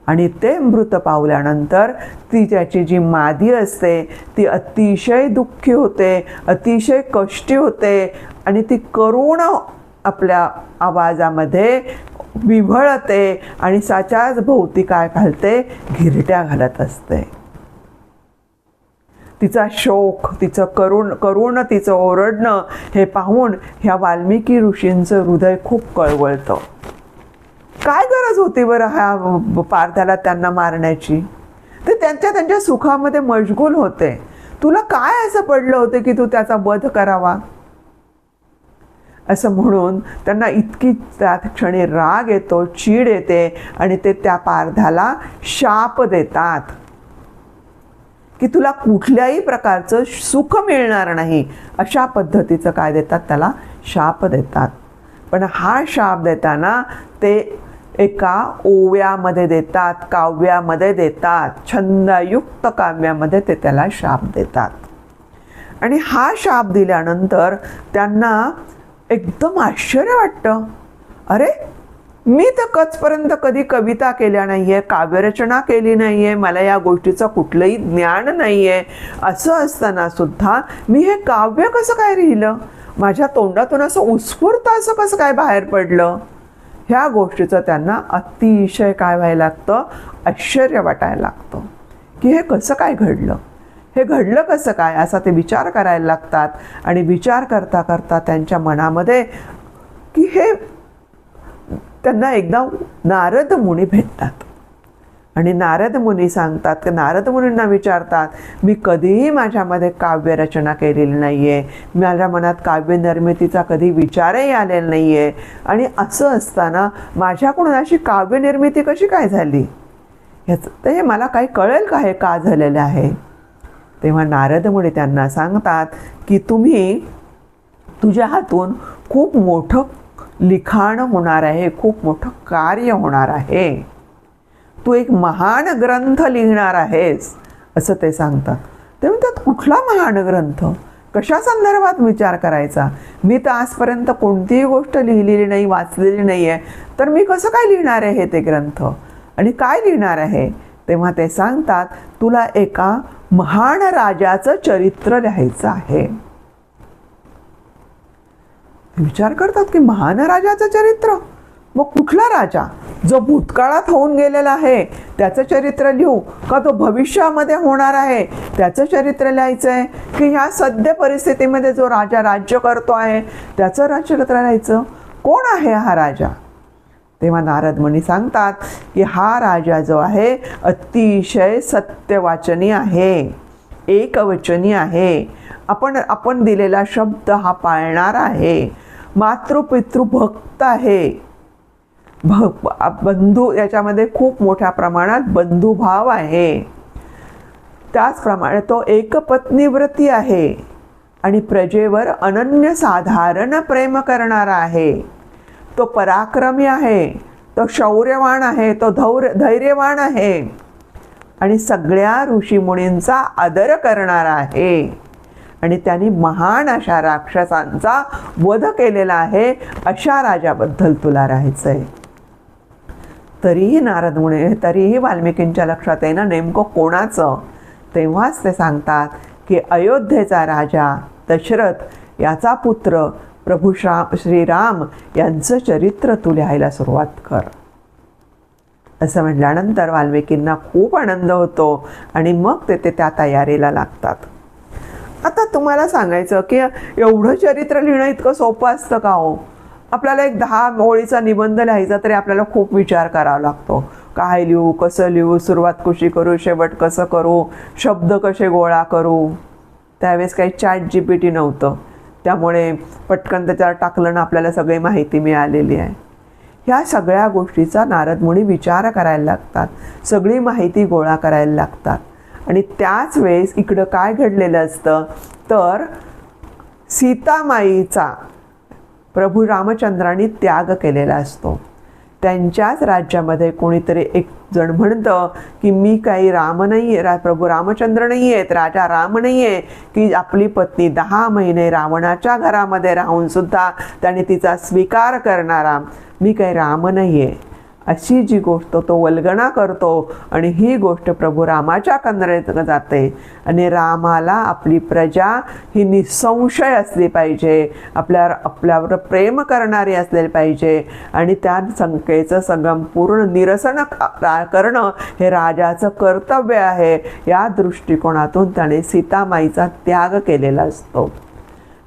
Speaker 1: आणि ते मृत पावल्यानंतर ती त्याची जी मादी असते ती अतिशय दुःखी होते, अतिशय कष्टी होते आणि ती करुण आपल्या आवाजामध्ये विव्हळते आणि साच्याच भोवती काय घालते, घिरट्या घालत असते. तिचा शोक, तिचं करुण तिचं ओरडणं हे पाहून ह्या वाल्मिकी ऋषींचं हृदय खूप कळवळतं. काय गरज होती बरं ह्या पार्थाला त्यांना मारण्याची? ते त्यांच्या सुखामध्ये मशगूल होते. तुला काय असं पडलं होतं की तू त्याचा वध करावा? असं म्हणून त्यांना इतकी त्या क्षणी राग येतो, चीड येते आणि ते त्या पार्थाला शाप देतात की तुला कुठल्याही प्रकारचं सुख मिळणार नाही, अशा पद्धतीचं काय देतात, त्याला शाप देतात. पण हा शाप देताना ते एका ओव्यामध्ये देतात, काव्यामध्ये देतात, छंदयुक्त काव्यामध्ये ते त्याला शाप देतात. आणि हा शाप दिल्यानंतर त्यांना एकदम आश्चर्य वाटतं. अरे, मी तर कचपर्यंत कधी कविता केल्या नाही आहे, काव्यरचना केली नाही आहे, मला या गोष्टीचं कुठलंही ज्ञान नाही आहे. असं असताना सुद्धा मी हे काव्य कसं काय लिहिलं? माझ्या तोंडातून असं उत्स्फूर्त असं कसं काय बाहेर पडलं? ह्या गोष्टीचं त्यांना अतिशय काय व्हायला लागतं, आश्चर्य वाटायला लागतं की हे कसं काय घडलं, हे घडलं कसं काय, असा ते विचार करायला लागतात. आणि विचार करता करता त्यांच्या मनामध्ये की हे त्यांना एकदा नारद मुनी भेटतात आणि नारद मुनी सांगतात की नारद मुनींना विचारतात, मी कधीही माझ्यामध्ये काव्यरचना केलेली नाही आहे, माझ्या मनात काव्यनिर्मितीचा कधी विचारही आलेला नाही आहे, आणि असं असताना माझ्याकडून अशी काव्यनिर्मिती कशी काय झाली, ह्याचं ते मला काही कळेल का, हे का झालेलं आहे? तेव्हा नारद मुनी त्यांना सांगतात की तुम्ही, तुझ्या हातून खूप मोठं लिखाण होणार आहे, खूप मोठं कार्य होणार आहे, तू एक महान ग्रंथ लिहिणार आहेस, असं ते सांगतात. ते म्हणतात, कुठला महान ग्रंथ, कशा संदर्भात विचार करायचा? मी तर आजपर्यंत कोणतीही गोष्ट लिहिलेली नाही, वाचलेली नाही आहे, तर मी कसं काय लिहिणार आहे ते ग्रंथ, आणि काय लिहिणार आहे? तेव्हा ते सांगतात, तुला एका महान राजाचं चरित्र लिहायचं आहे. विचार करतात की महान राजाचं चरित्र, मग कुठला राजा? जो भूतकाळात होऊन गेलेला आहे त्याचं चरित्र लिहू, का तो भविष्यामध्ये होणार आहे त्याचं चरित्र लिहायचं आहे, की ह्या सद्य परिस्थितीमध्ये जो राजा राज्य करतो आहे त्याचं चरित्र लिहायचं? कोण आहे हा राजा? तेव्हा नारद मुनी सांगतात की हा राजा जो आहे अतिशय सत्यवाचनी आहे, एकवचनी आहे, आपण दिलेला शब्द हा पाळणार आहे, मातृपितृभक्त आहे, बंधू, याच्यामध्ये खूप मोठ्या प्रमाणात बंधुभाव आहे, त्याचप्रमाणे तो एकपत्नीव्रती आहे आणि प्रजेवर अनन्यसाधारण प्रेम करणारा आहे, तो पराक्रमी आहे, तो शौर्यवान आहे, तो धैर्यवान आहे आणि सगळ्या ऋषीमुनींचा आदर करणारा आहे, आणि त्यांनी महान अशा राक्षसांचा वध केलेला आहे, अशा राजाबद्दल तुला राहायचं आहे. तरीही वाल्मिकींच्या लक्षात येणं नेमकं कोणाचं? तेव्हाच ते सांगतात की अयोध्येचा राजा दशरथ याचा पुत्र प्रभू श्रीराम यांचं चरित्र तू लिहायला सुरुवात कर. असं म्हटल्यानंतर वाल्मिकींना खूप आनंद होतो आणि मग ते त्या तयारीला लागतात. आता तुम्हाला सांगायचं की एवढं चरित्र लिहिणं इतकं सोपं असतं का हो? आपल्याला एक 10 ओळीचा निबंध लिहायचा तरी आपल्याला खूप विचार करावा लागतो. काय लिहू, कसं लिहू, सुरुवात कशी करू, शेवट कसं करू, शब्द कसे गोळा करू. त्यावेळेस काही ChatGPT नव्हतं, त्यामुळे पटकन त्याच्यावर टाकलं ना आपल्याला सगळी माहिती मिळालेली आहे. ह्या सगळ्या गोष्टीचा नारद मुनी विचार करायला लागतात, सगळी माहिती गोळा करायला लागतात. आणि त्याच वेळेस इकडं काय घडलेलं असतं तर सीतामाईचा प्रभू रामचंद्रांनी त्याग केलेला असतो. त्यांच्याच राज्यामध्ये कोणीतरी एक जण म्हणतं की मी काही राम नाही आहे, प्रभू रामचंद्र नाही आहेत, राजा राम नाही आहे, की आपली पत्नी 10 महिने रावणाच्या घरामध्ये राहून सुद्धा त्याने तिचा स्वीकार करणारा मी काही राम नाही आहे, अशी जी गोष्ट तो वल्गना करतो. आणि ही गोष्ट प्रभू रामाच्या कानात जाते. आणि रामाला आपली प्रजा ही निसंशय असली पाहिजे, आपल्यावर प्रेम करणारी असले पाहिजे. आणि त्या शंकेचं सगळं पूर्ण निरसन करणं हे राजाचं कर्तव्य आहे. या दृष्टिकोनातून त्याने सीतामाईचा त्याग केलेला असतो.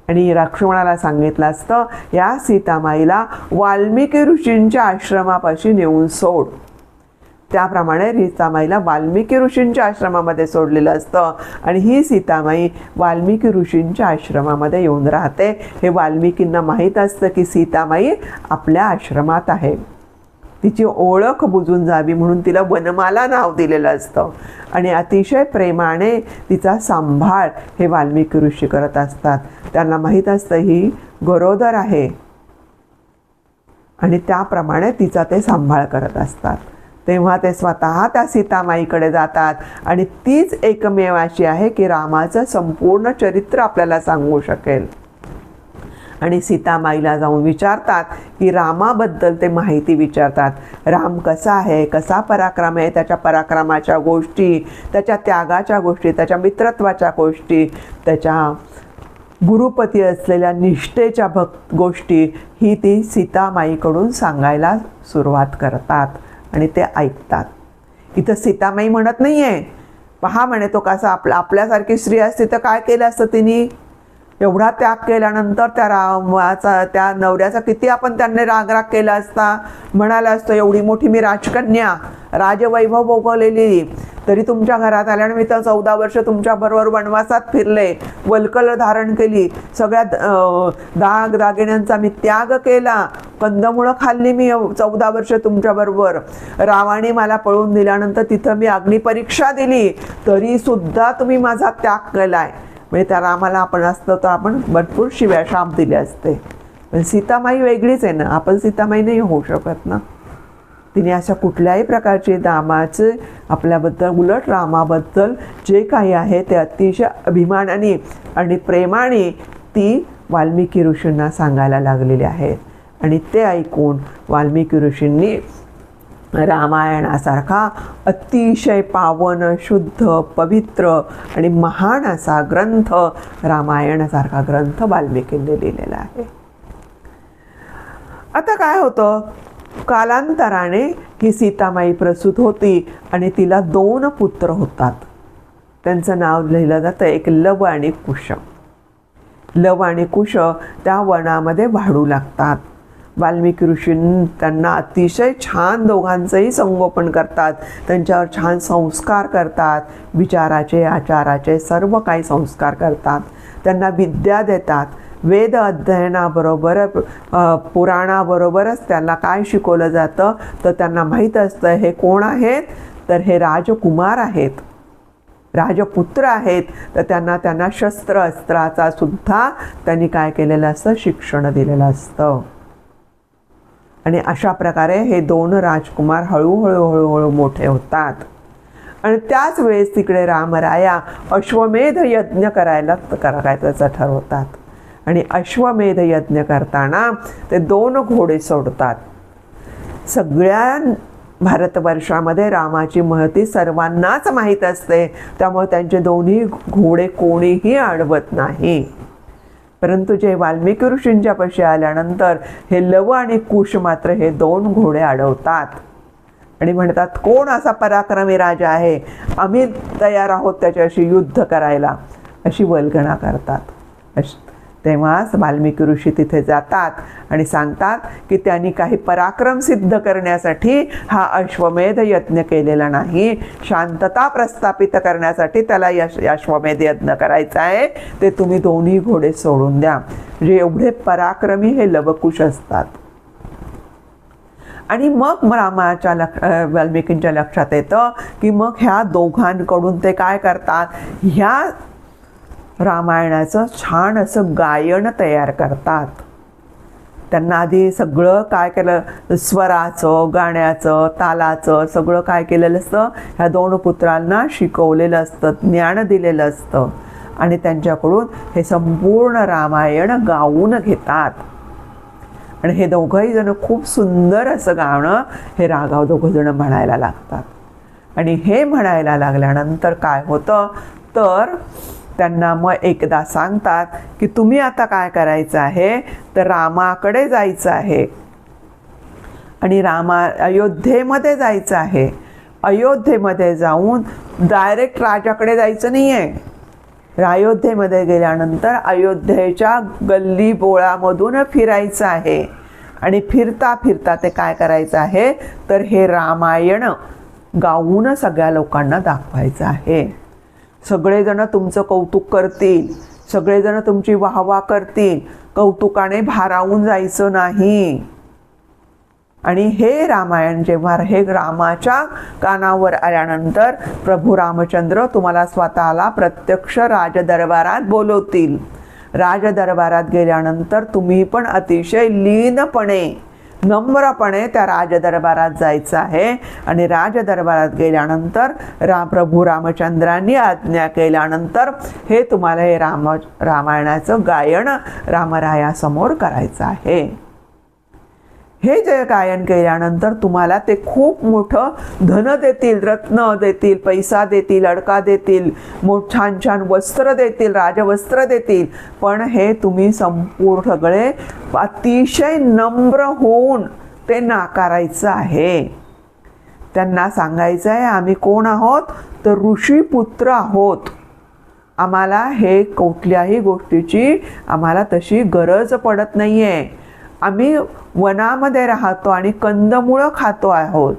Speaker 1: आणि लक्ष्मणाला सांगितलं असतं या सीतामाईला वाल्मिकी ऋषींच्या आश्रमापाशी नेऊन सोड. त्याप्रमाणे सीतामाईला वाल्मिकी ऋषींच्या आश्रमामध्ये सोडलेलं असतं. आणि ही सीतामाई वाल्मिकी ऋषींच्या आश्रमामध्ये येऊन राहते. हे वाल्मिकींना माहीत असतं की सीतामाई आपल्या आश्रमात आहे. तिची ओळख बुजून जावी म्हणून तिला वनमाला नाव दिलेलं असतं. आणि अतिशय प्रेमाने तिचा सांभाळ हे वाल्मिकी ऋषी करत असतात. त्यांना माहीत असतं ही गरोदर आहे आणि त्याप्रमाणे तिचा ते सांभाळ करत असतात. तेव्हा ते स्वतः त्या सीतामाईकडे जातात. आणि तीच एकमेव अशी आहे की रामाचं संपूर्ण चरित्र आपल्याला सांगू शकेल. आणि सीतामाईला जाऊन विचारतात की रामाबद्दल ते माहिती विचारतात. राम कसा आहे, कसा पराक्रम आहे, त्याच्या पराक्रमाच्या गोष्टी, त्याच्या त्यागाच्या गोष्टी, त्याच्या मित्रत्वाच्या गोष्टी, त्याच्या गुरुपती असलेल्या निष्ठेच्या गोष्टी ही ती सीतामाईकडून सांगायला सुरुवात करतात. आणि ते ऐकतात. इथं सीतामाई म्हणत नाही आहे पहा म्हणे तो कसा आपल्यासारखी स्त्री असते तर काय केलं असतं तिने, एवढा त्याग केल्यानंतर त्या नवऱ्याचा किती आपण त्यांनी रागराग केला असता. म्हणाला असतं एवढी मोठी मी राजकन्या, राजवैभव भोगवलेली, तरी तुमच्या घरात आल्याने मी तर 14 वर्ष तुमच्याबरोबर वनवासात फिरले, वल्कल धारण केली, सगळ्या दागिन्यांचा मी त्याग केला, कंदमुळं खाल्ली मी 14 वर्ष तुमच्याबरोबर. रावाने मला पळून दिल्यानंतर तिथं मी अग्निपरीक्षा दिली, तरीसुद्धा तुम्ही माझा त्याग केलाय. म्हणजे त्या रामाला आपण असतं तर आपण भरपूर शिव्या शाप दिले असते. पण सीतामाई वेगळीच आहे ना, आपण सीतामाई नाही होऊ शकत ना. तिने अशा कुठल्याही प्रकारचे रामाचे आपल्याबद्दल, उलट रामाबद्दल जे काही आहे ते अतिशय अभिमानाने आणि प्रेमाने ती वाल्मिकी ऋषींना सांगायला लागलेली आहे. आणि ते ऐकून वाल्मिकी ऋषींनी रामायणासारखा अतिशय पावन, शुद्ध, पवित्र आणि महान असा ग्रंथ, रामायणासारखा ग्रंथ वाल्मिकींनी लिहिलेला आहे. आता काय होतं, कालांतराने ही सीतामाई प्रसूत होती आणि तिला 2 पुत्र होतात. त्यांचं नाव लिहिलं जातं, एक लव आणि कुश. लव आणि कुश त्या वनामध्ये वाढू लागतात. वाल्मिकी ऋषी त्यांना अतिशय छान दोघांचंही संगोपन करतात, त्यांच्यावर छान संस्कार करतात, विचाराचे, आचाराचे सर्व काही संस्कार करतात, त्यांना विद्या देतात. वेद अध्ययनाबरोबर पुराणाबरोबरच त्यांना काय शिकवलं जातं तर त्यांना माहीत असतं हे कोण आहेत, तर हे राजकुमार आहेत, राजपुत्र आहेत. तर त्यांना शस्त्र अस्त्राचा सुद्धा त्यांनी काय केलेलं असतं, शिक्षण दिलेलं असतं. आणि अशा प्रकारे हे 2 राजकुमार हळूहळू मोठे होतात. आणि त्याच वेळेस तिकडे रामराया अश्वमेध यज्ञ करायचं ठरवतात. आणि अश्वमेध यज्ञ करताना ते 2 घोडे सोडतात. सगळ्या भारतवर्षामध्ये रामाची महती सर्वांनाच माहीत असते, त्यामुळे त्यांचे 2ही घोडे कोणीही अडवत नाही. परंतु जे वाल्मिकी ऋषींच्या पाशी आल्यानंतर हे लव आणि कुश मात्र हे 2 घोडे अडवतात आणि म्हणतात कोण असा पराक्रमी राजा आहे, आम्ही तयार आहोत त्याच्याशी युद्ध करायला, अशी वल्गना करतात. तेव्हाच वाल्मिकी ऋषी तिथे जातात आणि सांगतात की त्यांनी काही पराक्रम सिद्ध करण्यासाठी हा अश्वमेध यज्ञ केलेला नाही, शांतता प्रस्थापित करण्यासाठी त्याला अश्वमेध यज्ञ करायचा आहे. ते तुम्ही 2ही घोडे सोडून द्या. म्हणजे एवढे पराक्रमी हे लवकुश असतात. आणि मग वाल्मिकींच्या लक्षात येतं की मग ह्या दोघांकडून ते काय करतात, ह्या रामायणाचं छान असं गायन तयार करतात. त्यांना आधी सगळं काय केलं, स्वराचं, गाण्याचं, तालाचं सगळं काय केलेलं असतं, ह्या दोन पुत्रांना शिकवलेलं असतं, ज्ञान दिलेलं असतं आणि त्यांच्याकडून हे संपूर्ण रामायण गाऊन घेतात. आणि हे दोघंही जण खूप सुंदर असं गाणं हे राघव दोघं जण म्हणायला लागतात. आणि हे म्हणायला लागल्यानंतर काय होतं तर त्यांना मग एकदा सांगतात की तुम्ही आता काय करायचं आहे तर रामाकडे जायचं आहे आणि अयोध्येमध्ये जायचं आहे. अयोध्येमध्ये जाऊन डायरेक्ट राजाकडे जायचं नाही आहे. अयोध्येमध्ये गेल्यानंतर अयोध्येच्या गल्ली बोळामधून फिरायचं आहे आणि फिरता फिरता ते काय करायचं आहे तर हे रामायण गाऊन सगळ्या लोकांना दाखवायचं आहे. सगळेजण तुमचं कौतुक करतील, सगळेजण तुमची वाहवा करतील, कौतुकाने भारावून जायचं नाही. आणि हे रामायण जेव्हा हे रामाच्या कानावर आल्यानंतर प्रभू रामचंद्र तुम्हाला स्वतःला प्रत्यक्ष राजदरबारात बोलवतील. राजदरबारात गेल्यानंतर तुम्ही पण अतिशय लीनपणे, नम्रपणे त्या राजदरबारात जायचं आहे आणि राजदरबारात गेल्यानंतर प्रभू रामचंद्रांनी आज्ञा केल्यानंतर हे तुम्हाला हे रामायणाचं गायन रामरायासमोर करायचं आहे. हे जे गायन केल्यानंतर तुम्हाला ते खूप मोठं धन देतील, रत्न देतील, पैसा देतील, अडका देतील, छान छान वस्त्र देतील, राजवस्त्र देतील. पण हे तुम्ही संपूर्ण सगळे अतिशय नम्र होऊन ते नाकारायचं आहे. त्यांना सांगायचं आहे आम्ही कोण आहोत तर ऋषीपुत्र आहोत. आम्हाला हे कुठल्याही गोष्टीची आम्हाला तशी गरज पडत नाही आहे. आम्ही वनामध्ये राहतो आणि कंदमुळं खातो आहोत.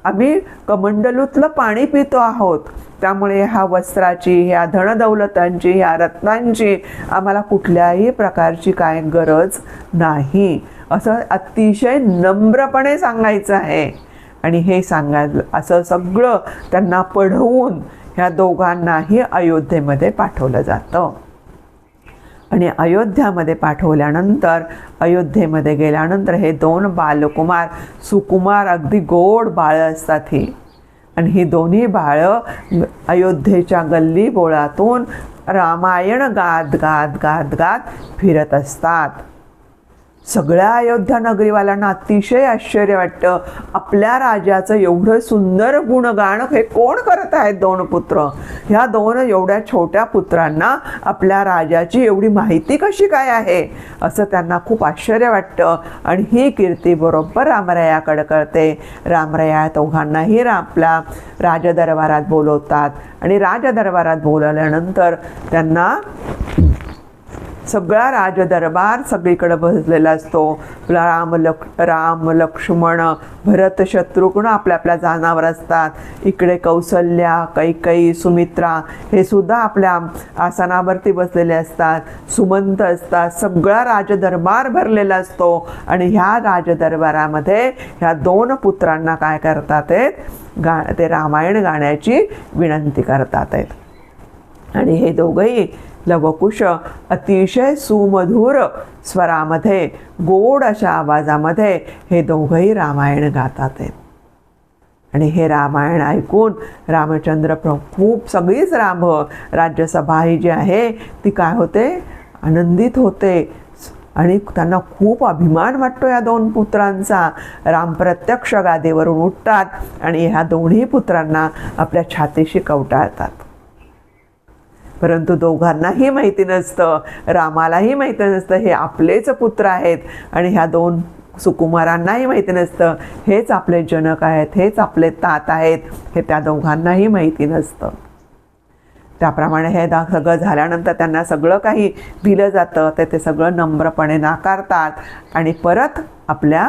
Speaker 1: आम्ही कमंडलूतलं पाणी पितो आहोत. त्यामुळे ह्या वस्त्राची, ह्या धनदौलतांची, ह्या रत्नांची आम्हाला कुठल्याही प्रकारची काय गरज नाही, असं अतिशय नम्रपणे सांगायचं आहे. आणि हे सांगायचं असं सगळं त्यांना पढवून ह्या दोघांनाही अयोध्येमध्ये पाठवलं जातं. आणि अयोध्यामध्ये पाठवल्यानंतर अयोध्येमध्ये गेल्यानंतर हे दोन बालकुमार, सुकुमार, अगदी गोड बाळं असतात ही. आणि ही दोन्ही बाळं अयोध्येच्या गल्ली बोळातून रामायण गात गात गात गात फिरत असतात. सगळ्या अयोध्या नगरीवाल्यांना अतिशय आश्चर्य वाटतं, आपल्या राजाचं एवढं सुंदर गुणगान हे कोण करत आहेत दोन पुत्र. ह्या दोन एवढ्या छोट्या पुत्रांना आपल्या राजाची एवढी माहिती कशी काय आहे असं त्यांना खूप आश्चर्य वाटतं. आणि ही कीर्ती बरोबर रामरायाकडे कळते. रामराया दोघांनाही आपल्या राजदरबारात बोलवतात आणि राजदरबारात बोलवल्यानंतर त्यांना सगळा राजदरबार सगळीकडे बसलेला असतो. राम लक्ष्मण भरत शत्रुघ्न आपल्या आपल्या जानावर असतात. इकडे कौसल्या, कैकेयी, सुमित्रा हे सुद्धा आपल्या आसनावरती बसलेले असतात. सुमंत असतात. सगळा राजदरबार भरलेला असतो. आणि ह्या राजदरबारामध्ये ह्या दोन पुत्रांना काय करतात ते रामायण गाण्याची विनंती करतात. आणि हे दोघंही लवकुश अतिशय सुमधुर स्वरामध्ये, गोड अशा आवाजामध्ये हे दोघंही रामायण गातात. आणि हे रामायण ऐकून रामचंद्र खूप सगळीच राज्यसभा ही जी आहे ती काय होते, आनंदित होते. आणि त्यांना खूप अभिमान वाटतो या दोन पुत्रांचा. राम प्रत्यक्ष गादीवरून उठतात आणि ह्या दोन्ही पुत्रांना आपल्या छातीशी कवटाळतात. परंतु दोघांनाही माहिती नसतं, रामालाही माहिती नसतं हे आपलेच पुत्र आहेत. आणि ह्या दोन सुकुमारांनाही माहिती नसतं हेच आपले जनक आहेत, हेच आपले तात आहेत, हे त्या दोघांनाही माहिती नसतं. त्याप्रमाणे हे सगळं झाल्यानंतर त्यांना सगळं काही दिलं जातं ते सगळं नम्रपणे नाकारतात आणि परत आपल्या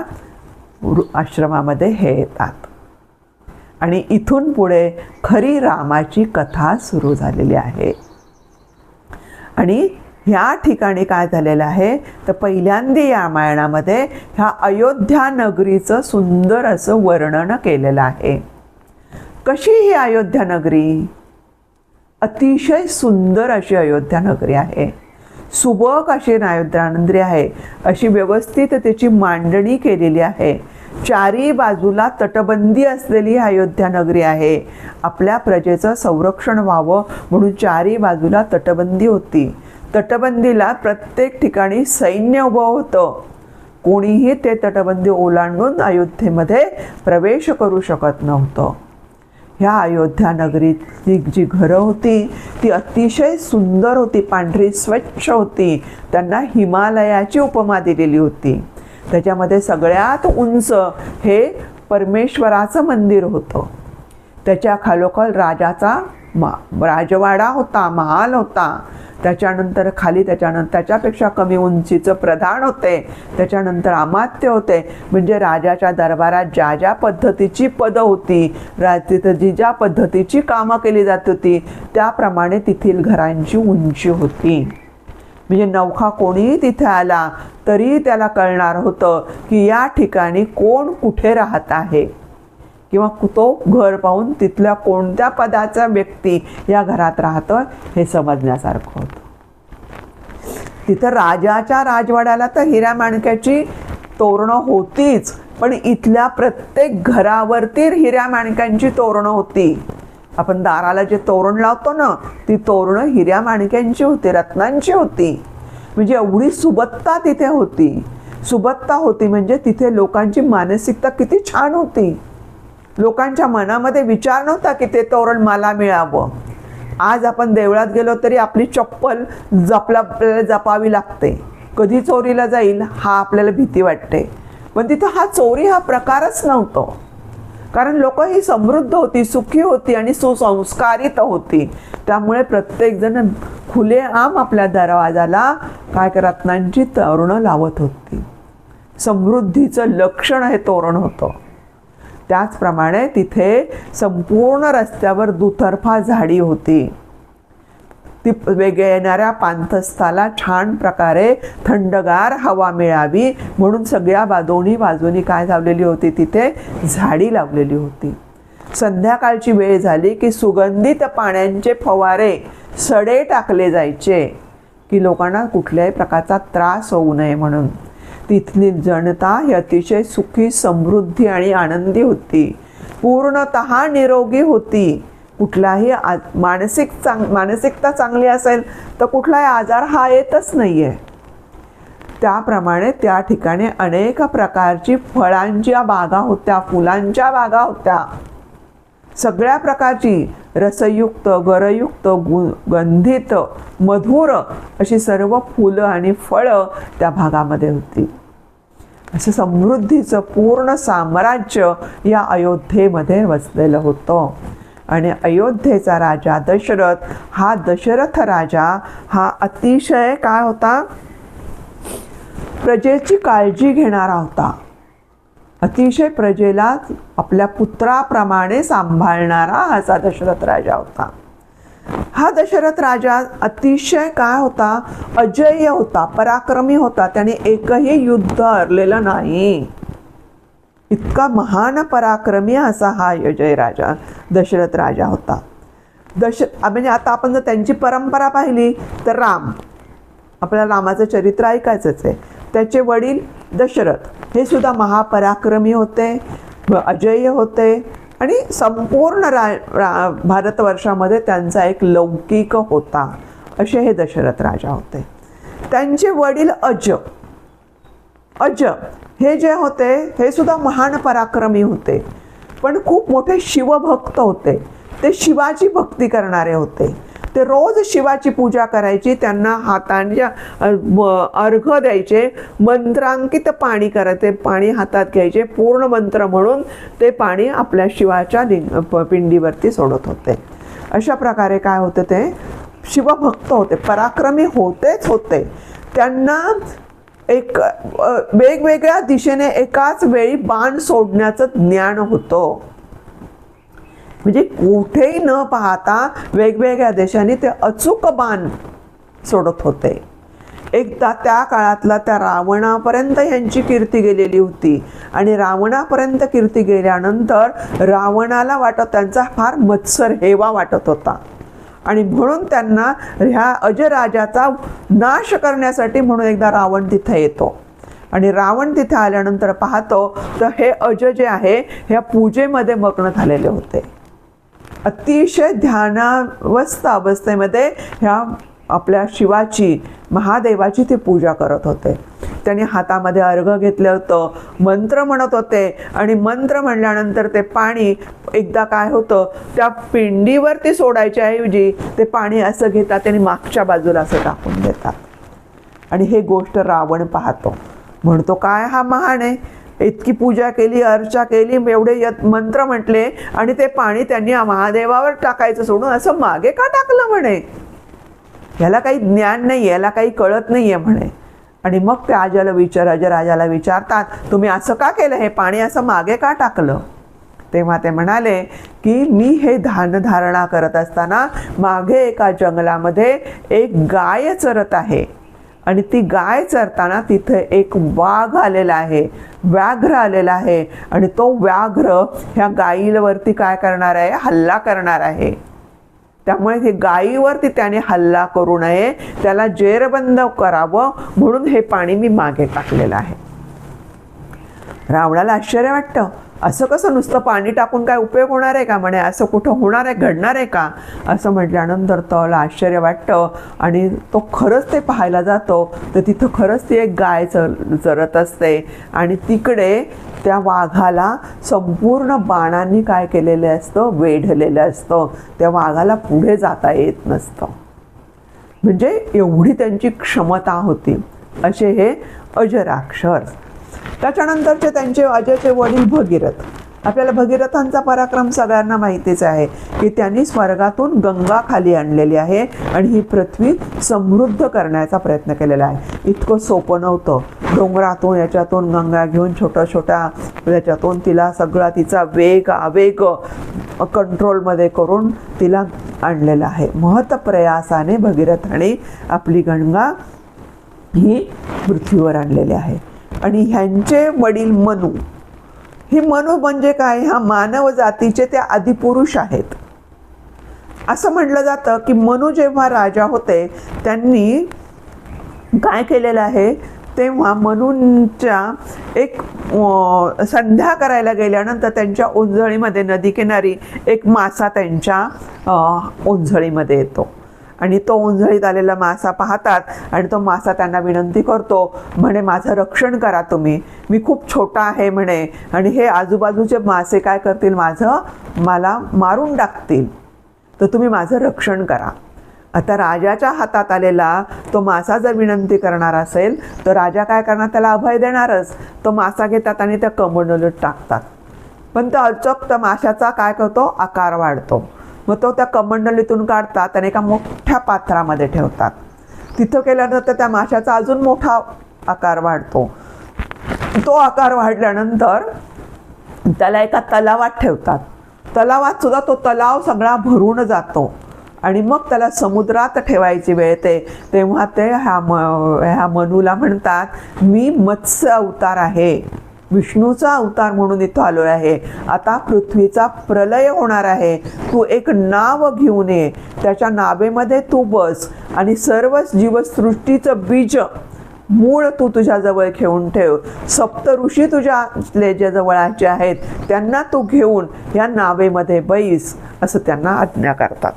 Speaker 1: आश्रमामध्ये हे येतात. आणि इथून पुढे खरी रामाची कथा सुरू झालेली आहे. आणि ह्या ठिकाणी काय झालेलं आहे तर पहिल्यांदा या रामायणामध्ये ह्या अयोध्या नगरीचं सुंदर असं वर्णन केलेलं आहे. कशी ही अयोध्या नगरी? अतिशय सुंदर अशी अयोध्या नगरी आहे. सुबक अशी अयोध्या नगरी आहे, अशी व्यवस्थित त्याची मांडणी केलेली आहे. चारी बाजूला तटबंदी असलेली अयोध्या नगरी आहे. आपल्या प्रजेचं संरक्षण व्हावं म्हणून चारी बाजूला तटबंदी होती. तटबंदीला प्रत्येक ठिकाणी सैन्य उभं होतं. कोणीही ते तटबंदी ओलांडून अयोध्येमध्ये प्रवेश करू शकत नव्हतं. ह्या अयोध्या नगरीतली जी घरं होती ती अतिशय सुंदर होती, पांढरी स्वच्छ होती. त्यांना हिमालयाची उपमा दिलेली होती. त्याच्यामध्ये सगळ्यात उंच हे परमेश्वराचं मंदिर होतं. त्याच्या खालोखाल राजाचा राजवाडा होता, महाल होता. त्याच्यानंतर खाली त्याच्यापेक्षा कमी उंचीचं प्रधान होते. त्याच्यानंतर अमात्य होते. म्हणजे राजाच्या दरबारात ज्या ज्या पद्धतीची पदं होती, तिथं जी ज्या पद्धतीची कामं केली जात होती त्याप्रमाणे तेथील घरांची उंची होती. म्हणजे नवखा कोणीही तिथे आला तरी त्याला कळणार होतं की या ठिकाणी कोण कुठे राहत आहे, किंवा तो घर पाहून तिथल्या कोणत्या पदाचा व्यक्ती या घरात राहतं हे समजण्यासारखं होतं. तिथं राजाच्या राजवाड्याला तर हिऱ्या माणक्याची तोरणं होतीच, पण इथल्या प्रत्येक घरावरती हिऱ्या माणक्यांची तोरणं होती. आपण दाराला जे तोरण लावतो ना, ती तोरणं हिऱ्या माणक्यांची होती, रत्नांची होती. म्हणजे एवढी सुबत्ता तिथे होती. सुबत्ता होती म्हणजे तिथे लोकांची मानसिकता किती छान होती. लोकांच्या मनामध्ये विचार नव्हता की ते तोरण मला मिळावं. आज आपण देवळात गेलो तरी आपली चप्पल आपल्याला जपावी लागते. कधी चोरीला जाईल हा आपल्याला भीती वाटते. पण तिथं चोरी हा प्रकारच नव्हता. कारण लोक ही समृद्ध होती, सुखी होती आणि सुसंस्कारित होती. त्यामुळे प्रत्येकजण खुलेआम आपल्या दरवाजाला रत्नांची तोरणं लावत होती. समृद्धीचं लक्षण हे तोरण होतं. त्याचप्रमाणे तिथे संपूर्ण रस्त्यावर दुतर्फा झाडी होती. ती वेगळ्या येणाऱ्या पांथस्थाला छान प्रकारे थंडगार हवा मिळावी म्हणून सगळ्या दोन्ही बाजूनी काय लावलेली होती, तिथे झाडी लावलेली होती. संध्याकाळची वेळ झाली की सुगंधित पाण्याचे फवारे सडे टाकले जायचे की लोकांना कुठल्याही प्रकारचा त्रास होऊ नये म्हणून. तिथली जनता ही अतिशय सुखी, समृद्धी आणि आनंदी होती. पूर्णतः निरोगी होती. कुठलाही मानसिकता चांगली असेल तर कुठलाही आजार हा येतच नाही आहे. त्याप्रमाणे त्या ठिकाणी अनेक प्रकारची फळांच्या बागा होत्या, फुलांच्या बागा होत्या. सगळ्या प्रकारची रसयुक्त, गरयुक्त, गंधित, मधुर अशी सर्व फुलं आणि फळं त्या भागामध्ये होती. असं समृद्धीचं पूर्ण साम्राज्य या अयोध्येमध्ये वसलेलं होतं. आणि अयोध्येचा राजा दशरथ, हा दशरथ राजा हा अतिशय काय होता, प्रजेची काळजी घेणारा होता. अतिशय प्रजेला आपल्या पुत्राप्रमाणे सांभाळणारा असा दशरथ राजा होता. हा दशरथ राजा अतिशय काय होता, अजेय होता, पराक्रमी होता. त्याने एकही युद्ध हरलेलं नाही. इतका महान पराक्रमी असा हा अजय राजा दशरथ राजा होता. म्हणजे आता आपण जर त्यांची परंपरा पाहिली तर राम, आपल्याला रामाचं चरित्र ऐकायचंच आहे. त्याचे वडील दशरथ हे सुद्धा महापराक्रमी होते, अजय होते आणि संपूर्ण भारतवर्षामध्ये त्यांचा एक लौकिक होता. असे हे दशरथ राजा होते. त्यांचे वडील अज हे जे होते हे सुद्धा महान पराक्रमी होते, पण खूप मोठे शिवभक्त होते. ते शिवाची भक्ती करणारे होते. ते रोज शिवाची पूजा करायची. त्यांना हाताने अर्घ द्यायचे, मंत्रांकित पाणी करायचे, पाणी हातात घ्यायचे, पूर्ण मंत्र म्हणून ते पाणी आपल्या शिवाच्या पिंडीवरती सोडत होते. अशा प्रकारे काय होते, ते शिवभक्त होते, पराक्रमी होतेच होते. त्यांना एक वेगवेगळ्या दिशेने एकाच वेळी बाण सोडण्याचं ज्ञान होतं. म्हणजे कुठेही न पाहता वेगवेगळ्या देशांनी ते अचूक बाण सोडत होते. एकदा त्या काळातला त्या रावणापर्यंत यांची कीर्ती गेलेली होती. आणि रावणापर्यंत कीर्ती गेल्यानंतर रावणाला त्यांचा फार मत्सर हेवा वाटत होता. आणि म्हणून त्यांना ह्या अजराजाचा नाश करण्यासाठी म्हणून एकदा रावण तिथे येतो. आणि रावण तिथे आल्यानंतर पाहतो तर हे अज जे आहे ह्या पूजेमध्ये मग्न झालेले होते. अतिशय ध्यानावस्थ अवस्थेमध्ये ह्या आपल्या शिवाची, महादेवाची ते पूजा करत होते. त्यांनी हातामध्ये अर्घ घेतलं होतं, मंत्र म्हणत होते. आणि मंत्र म्हणल्यानंतर ते पाणी एकदा काय होतं, त्या पिंडीवरती सोडायच्या ऐवजी ते पाणी असं घेतात आणि मागच्या बाजूला असं टाकून देतात. आणि हे गोष्ट रावण पाहतो, म्हणतो काय हा महान आहे, इतकी पूजा केली, अर्चा केली, एवढे मंत्र म्हटले आणि ते पाणी त्यांनी महादेवावर टाकायचं सोडून असं मागे का टाकलं म्हणे. ह्याला काही ज्ञान नाही, याला काही कळत नाही आहे म्हणे. आणि मग ते अजराजाला विचारतात, तुम्ही असं का केलं, हे पाणी असं मागे का टाकलं. तेव्हा ते म्हणाले की मी हे ध्यानधारणा करत असताना मागे एका जंगलामध्ये एक गाय चरत आहे आणि ती गाय चरताना तिथे एक वाघ आलेला आहे, व्याघ्र आलेला आहे. आणि तो व्याघ्र ह्या गायीवरती काय करणार आहे, हल्ला करणार आहे. त्यामुळे हे गायीवरती त्याने हल्ला करू नये, त्याला जेरबंद करावं म्हणून हे पाणी मी मागे टाकलेलं आहे. रावणाला आश्चर्य वाटतं, असं कसं नुसतं पाणी टाकून काय उपयोग होणार आहे का म्हणे, असं कुठं होणार आहे, घडणार आहे का, असं म्हटल्यानंतर त्याला आश्चर्य वाटतं. आणि तो खरंच ते पाहायला जातो तर तिथं खरंच ती एक गाय चरत असते. आणि तिकडे त्या वाघाला संपूर्ण बाणांनी काय केलेलं असतं, वेढलेलं असतं. त्या वाघाला पुढे जाता येत नसतं. म्हणजे एवढी त्यांची क्षमता होती असे हे अजराक्षर. त्याच्यानंतरचे त्यांचे अजयचे वडील भगीरथ. आपल्याला भगीरथांचा पराक्रम सगळ्यांना माहितीच आहे की त्यांनी स्वर्गातून गंगा खाली आणलेली आहे आणि ही पृथ्वी समृद्ध करण्याचा प्रयत्न केलेला आहे. इतकं सोपं नव्हतं. डोंगरातून याच्यातून गंगा घेऊन छोट्या त्याच्यातून तिला सगळा तिचा आवेग कंट्रोलमध्ये करून तिला आणलेला आहे. महत्प्रयासाने भगीरथाने आपली गंगा ही पृथ्वीवर आणलेली आहे. आणि ह्यांचे वडील मनु, हे मनु म्हणजे काय, हा मानव जातीचे ते आदिपुरुष आहेत. असं म्हटलं जातं की मनु जेव्हा राजा होते त्यांनी काय केलेलं आहे, तेव्हा मनूंच्या एक संध्या करायला गेल्यानंतर त्यांच्या ओंजळीमध्ये नदीकिनारी एक मासा त्यांच्या ओंजळीमध्ये येतो. आणि तो ओंजळीत आलेला मासा पाहतात आणि तो मासा त्यांना विनंती करतो, म्हणे माझं रक्षण करा तुम्ही, मी खूप छोटा आहे म्हणे आणि हे आजूबाजूचे मासे काय करतील, मला मारून टाकतील, तर तुम्ही माझं रक्षण करा. आता राजाच्या हातात आलेला तो मासा जर विनंती करणार असेल तर राजा काय करणार, त्याला अभय देणारच. तो मासा घेतात आणि त्या कमंडलूत टाकतात. पण त्या अचूक त्या माशाचा काय करतो, आकार वाढतो. मग तो त्या कमंडलीतून काढतात आणि एका मोठ्या पात्रामध्ये ठेवतात. तिथं केल्यानंतर त्या माशाचा अजून मोठा आकार वाढतो. तो आकार वाढल्यानंतर त्याला एका तलावात ठेवतात. तलावात सुद्धा तो तलाव सगळा भरून जातो आणि मग त्याला समुद्रात ठेवायची वेळ येते. तेव्हा ते ह्या मनूला म्हणतात, मी मत्स्य अवतार आहे, विष्णूचा अवतार म्हणून इथं आलो आहे. आता पृथ्वीचा प्रलय होणार आहे, तू एक नाव घेऊन ये, त्याच्या नावेमध्ये तू बस आणि सर्व जीवसृष्टीचं बीज मूळ तू तुझ्याजवळ घेऊन ठेव. सप्त ऋषी तुझ्या जवळचे आहेत त्यांना तू घेऊन या नावेमध्ये बैस, असं त्यांना आज्ञा करतात.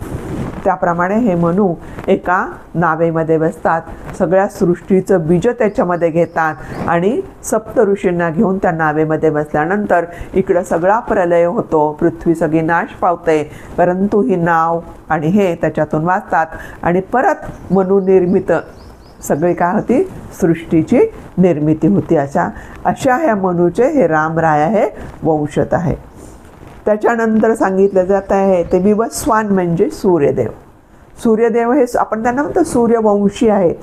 Speaker 1: त्याप्रमाणे हे मनू एका नावेमध्ये बसतात, सगळ्या सृष्टीचं बीज त्याच्यामध्ये घेतात आणि सप्त ऋषींना घेऊन त्या नावेमध्ये बसल्यानंतर इकडं सगळा प्रलय होतो, पृथ्वी सगळी नाश पावते. परंतु ही नाव आणि हे त्याच्यातून वाचतात आणि परत मनू निर्मित सगळी काय होती, सृष्टीची निर्मिती होती. अशा ह्या मनूचे हे रामराया हे वंशज आहे. त्याच्यानंतर सांगितलं जात आहे ते विवस्वान म्हणजे सूर्यदेव. सूर्यदेव हे आपण त्यांना म्हणतो सूर्यवंशी आहेत.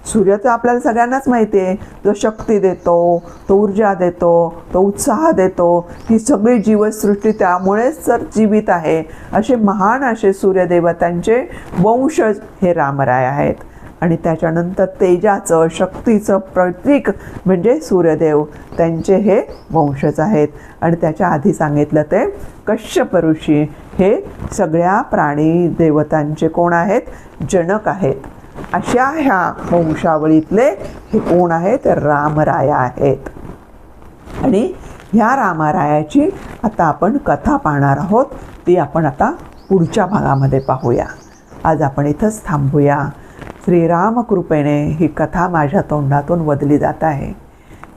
Speaker 1: सूर्य तर आपल्याला सगळ्यांनाच माहिती आहे, जो शक्ती देतो, तो ऊर्जा देतो, तो उत्साह देतो, ही सगळी जीवसृष्टी त्यामुळेच तर जीवित आहे. असे महान असे सूर्यदेवतांचे वंशज हे रामराय आहेत. आणि त्याच्यानंतर तेजाचं, शक्तीचं प्रतीक म्हणजे सूर्यदेव, त्यांचे हे वंशज आहेत. आणि त्याच्या आधी सांगितलं ते कश्यप ऋषी हे सगळ्या प्राणी देवतांचे कोण आहेत? जनक आहेत. अशा ह्या वंशावळीतले हे कोण आहेत? रामराया आहेत. आणि ह्या रामरायाची आता आपण कथा पाहणार आहोत. ती आपण आता पुढच्या भागामध्ये पाहूया. आज आपण इथंच थांबूया. श्रीरामकृपेने ही कथा माझ्या तोंडातून वदली जात आहे.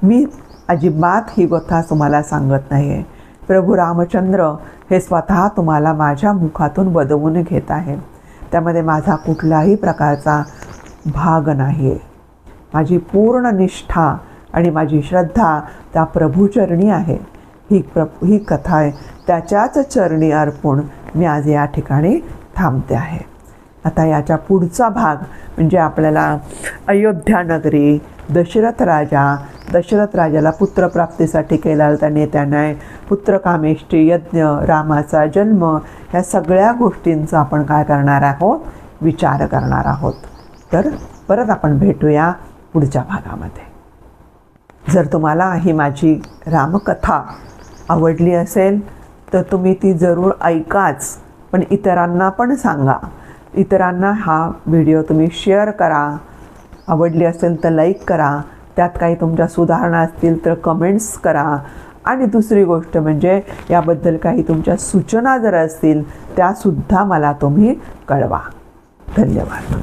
Speaker 1: मी अजिबात ही कथा तुम्हाला सांगत नाही आहे. प्रभू रामचंद्र हे स्वतः तुम्हाला माझ्या मुखातून वदवून घेत आहे. त्यामध्ये माझा कुठलाही प्रकारचा भाग नाही आहे. माझी पूर्ण निष्ठा आणि माझी श्रद्धा त्या प्रभूचरणी आहे. ही कथा आहे त्याच्याच चरणी अर्पून मी आज या ठिकाणी थांबते आहे. आता याच्या पुढचा भाग म्हणजे आपल्याला अयोध्या नगरी, दशरथ राजाला पुत्रप्राप्तीसाठी केला त्याने पुत्रकामेष्टी यज्ञ, रामाचा जन्म, ह्या सगळ्या गोष्टींचा आपण काय करणार आहोत? विचार करणार आहोत. तर परत आपण भेटूया पुढच्या भागामध्ये. जर तुम्हाला ही माझी रामकथा आवडली असेल तर तुम्ही ती जरूर ऐकाच, पण इतरांना पण सांगा. इतरांना हा व्हिडिओ तुम्ही शेअर करा. आवडली असेल तर लाईक करा. त्यात काही तुमच्या सुधारणा असतील तर कमेंट्स करा. आणि दुसरी गोष्ट म्हणजे याबद्दल काही तुमच्या सूचना जर असतील त्यासुद्धा मला तुम्ही कळवा. धन्यवाद.